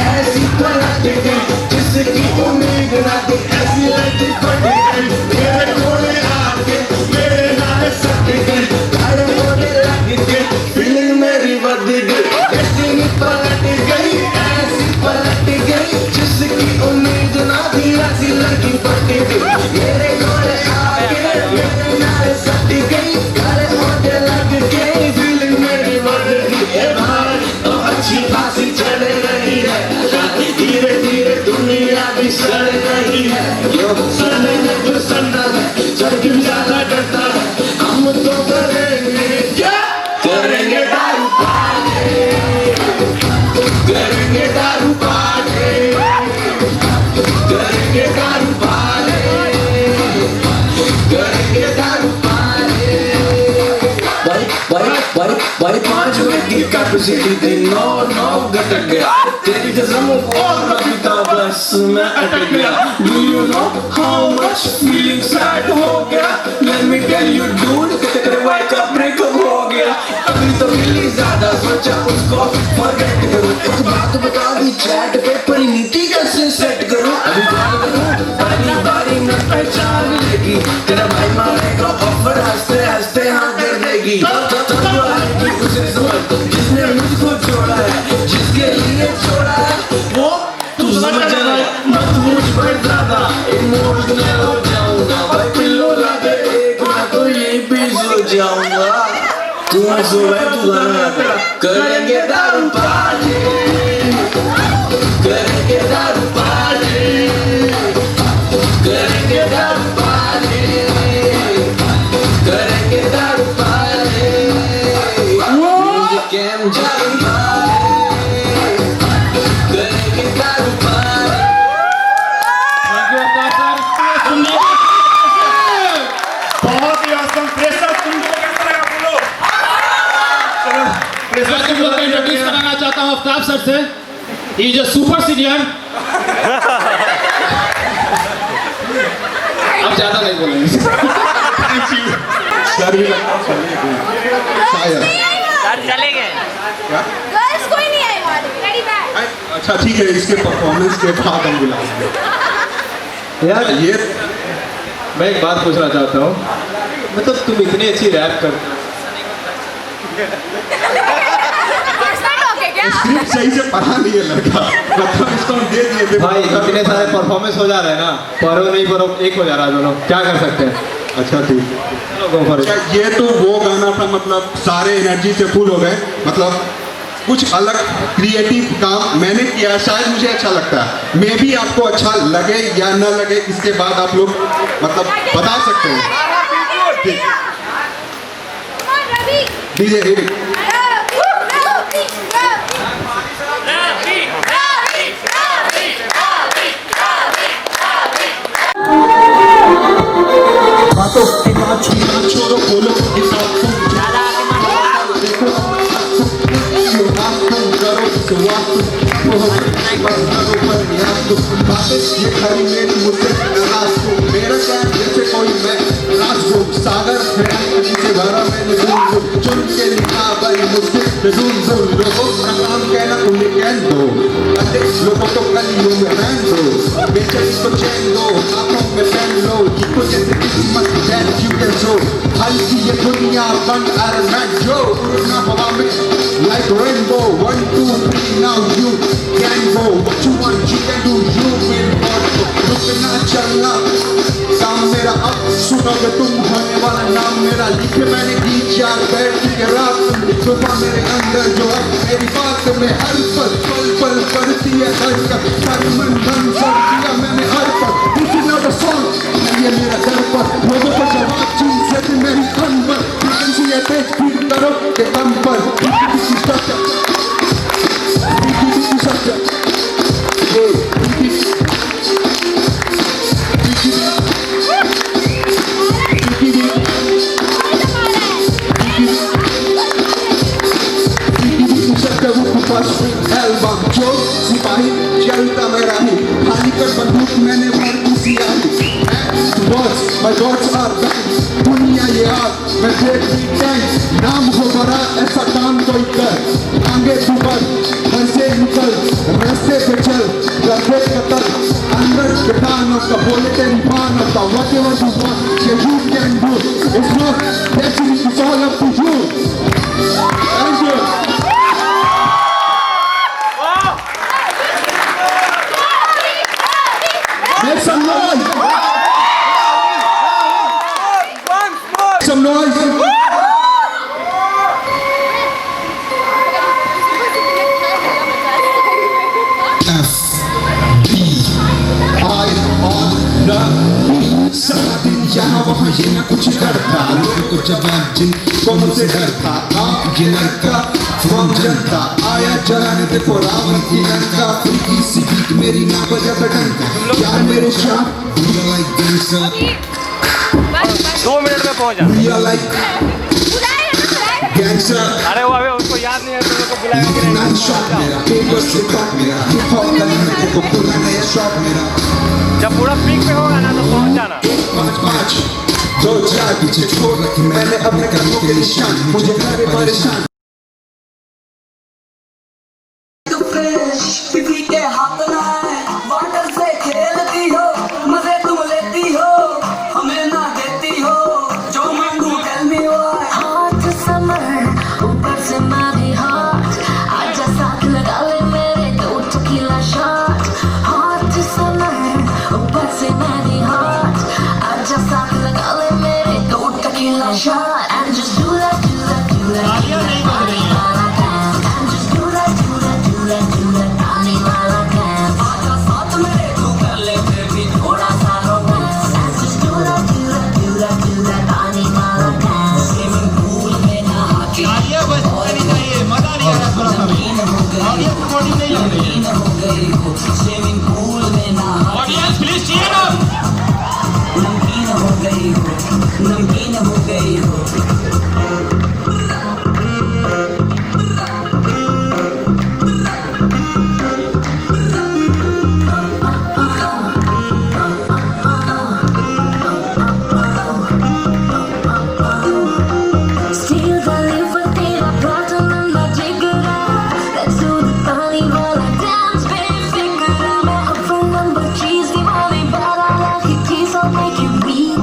ऐसी पलट गई जिसकी उम्मीद ना थी, ऐसी लट पट गई मेरे कोले आके मेरे नाल सट गई, अरे होने लग गई फीलिंग मेरी बढ़ गई, ऐसी पलट गई ऐसी पलट गई जिसकी उम्मीद ना थी, ऐसी लड़की पट गई मेरे कोले आके मेरे नाल सट गई, अरे होने लग गई फीलिंग मेरी बढ़ गई, भाई तो अच्छी खासी चल रही है, धीरे धीरे दुनिया भी सड़ रही है, यो सड़ने में जो सड़ना है चढ़ के ज्यादा डरता है, हम तो करेंगे क्या करेंगे दारू पार्टी, करेंगे दारू पार्टी, करेंगे दारू पार्टी, करेंगे दारू पार्टी, भाई 5 मिनट की कैपेसिटी थी, नो घटक गया तेरी कसम और रखता बस मैं अटक गया, do you know how much feeling sad हो गया, let me tell you dude तेरे भाई का ब्रेकअप हो गया, अभी तो मिली ज्यादा सोचा उसको forget करूं, एक बात बता दी चैट पे परिणीति कैसे सेट करूं, अभी बात करूं बारी में पहचान लेगी, तेरा भाई मारेगा ऑफर हंसते हंसते हाँ कर देगी, उसे समझ जिसने मुझको छोड़ा है, जिसके लिए छोड़ा है वो तू समझ जाना, मत मुझ पर ज्यादा इमोशनल हो जाऊंगा, भाई पिल्लो ला दे एक मैं तो यहीं पे सो जाऊंगा, तू सो है तू गाना करेंगे दारू पार्टी, करेंगे दारू पार्टी, करेंगे दारू पार्टी, करेंगे दारू पार्टी, कैम जान करेंगे दारू पार्टी। बहुत ही awesome प्रेशर तुमको कैसा लगा बोलो? मैं तुम लोग को इंट्रोड्यूस कराना चाहता हूँ आफ्ताब सर से, ये जो सुपर सीनियर, अब ज्यादा नहीं बोलेंगे, सर भी लगता है शायद चले गए क्या? गर्ल्स कोई नहीं है हमारे रेडी बैक, अच्छा ठीक है, इसके परफॉर्मेंस के बाद हम बुलाएंगे यार, ये मैं एक बात पूछना चाहता हूँ, मतलब तुम इतनी अच्छी रैप कर स्क्रिप्ट सही से पढ़ा नहीं है लड़का, मतलब इसको हम दे दिए थे भाई। इतने सारे परफॉर्मेंस हो जा रहे हैं ना, पढ़ो नहीं पढ़ो एक हो जा रहा है दोनों, क्या कर सकते हैं। अच्छा ठीक, चलो गो फॉर इट। ये तो वो गाना था, मतलब सारे एनर्जी से फुल हो गए, मतलब कुछ अलग क्रिएटिव काम मैंने किया, शायद मुझे अच्छा लगता है। मे भी आपको अच्छा लगे या न लगे, इसके बाद आप लोग मतलब बता सकते हैं। डीजे बातों की बात छोड़ो बोलो ये खरी मेरी मुझसे नाराज हो, मेरा क्या जैसे कोई मैं राज हो, सागर से भरा मैंने चुन के लिखा भाई मुझसे लोगों का काम कहना उन्हें कह दो, लोगों को गलियों में रहन दो, बेचैनी को चैन दो, आंखों में पहन लो, जिसको जैसे किस्मत दैट यू कैन शो, हल्की ये दुनिया बन आयरन मैन जो उड़ना हवा में like rainbow, 1 2 3 now you can go, what you want you can do, you will want to, रुकना चलना काम मेरा, अब सुनोगे तुम होने वाला नाम मेरा, लिखे मैंने गीत यार बैठ के रात सुबह मेरे अंदर जो अब मेरी बात में हर पल पल करती है धड़कन, हर मन दिया मैंने हर पल, this is not a song, ये मेरा दर्पण, लोगों को जवाब चीज से मेरी अनबर, फ्रीक्वेंसी है तेज फील करो के दम पर, एल्बम जो सिपाही चलता मेरा ही, खाली कर बंदूक मैंने भर दी सियाही, my words are banned, दुनिया ये आग मैं देख भी टैंक, नाम हो बड़ा ऐसा काम कोई कर, आगे तू बढ़ घर से निकल रास्ते पे चल, रखे कतल अंदर बिठाना का बोले तेरी पाना का, whatever you want you can do, it's not destiny, it's all up to you. Thank you. Make some noise! Some noise! सारा दिन यहाँ वहाँ ये ना कुछ करता, लोगों को जवाब जिनको मुझसे डर था, आप ये लड़का फ्रॉम जनता आया जलाने देखो रावण की लंका, फुल्की सी बीट मेरी ना बजा डंका, यार मेरे शाह like gangster, 2 मिनट में पहुंचा, we are like gangster, अरे वो अभी उसको याद नहीं है, तुम लोग को बुलाएगा कि नहीं, शॉट मेरा पेपर से टॉप मेरा, हिप हॉप करने को पूरा नया शॉट मेरा, जब पूरा पीक पे होगा ना तो पहुंच जाना। 5 2 4 पीछे छोड़ रखी मैंने अपने कदमों के निशान, मुझे करे परेशान। किसी के हाथ ना है, वाटर से खेलती हो, मजे तुम लेती हो, हमें ना देती हो, जो मांगू टेल मी व्हाई। हाथ समर ऊपर से मारी हाथ, आजा साथ लगा ले मेरे 2 tequila shot, हाथ समर ऊपर से मारी हाथ, आजा साथ लगा ले मेरे 2 tequila shot, and just do that, do that, do that, and just do that, do that, do that, do that, पानी वाला dance, आजा साथ मेरे तू कर ले बेबी थोड़ा सा romance, and just do that, do that, do that, do that, पानी वाला dance, स्विमिंग पूल में नहा के आलिया बस नहीं चाहिए, मजा नहीं आ रहा थोड़ा सा भी, आलिया की बॉडी नहीं लग रही है, हो गई हो, स्विमिंग पूल में नहा ऑडियंस प्लीज चीयर अप, नमकीन हो गई हो, नमकीन हो गई हो,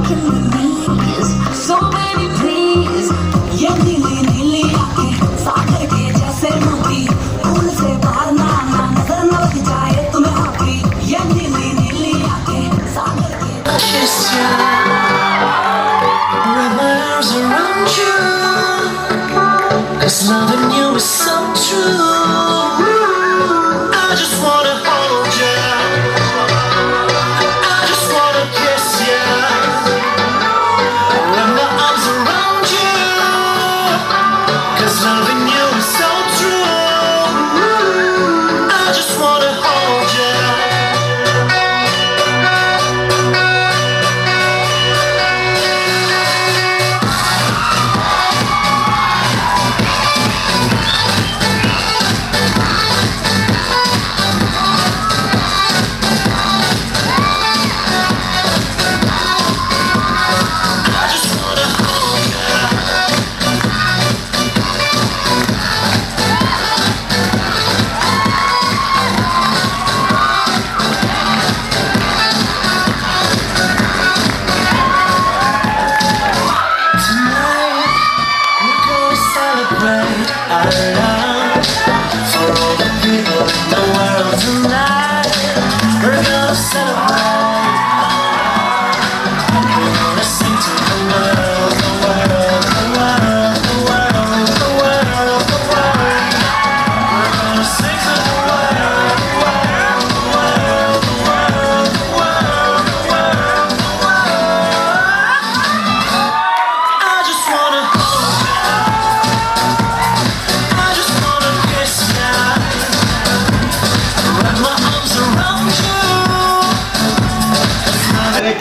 broken knees. So baby please, ये नीली नीली आंखें सागर के जैसे मोती, फूल से बाहर ना आना, नजर न लग जाए तुम्हें हाथी। ये नीली नीली आंखें सागर के Wrap my arms around you, 'cause loving you is so true. I just wanna hold you, I just wanna kiss you. Wrap my arms around you, 'cause loving you is so true. I just wanna hold you.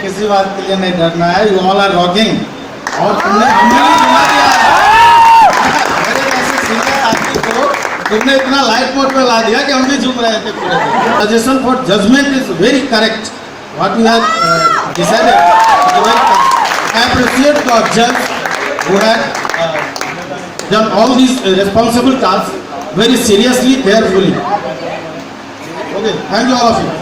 किसी बात के लिए नहीं डरना है। You all are rocking. और तुमने हमें भी सुना दिया है। मेरे जैसे सिंगर आदमी को तुमने इतना लाइट मोड पे ला दिया कि हम भी झूम रहे थे पूरे। Suggestion for judgement is very correct. What you have decided. I appreciate the judge who had done all these responsible tasks very seriously, carefully. Okay, thank you all of you.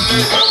Bye.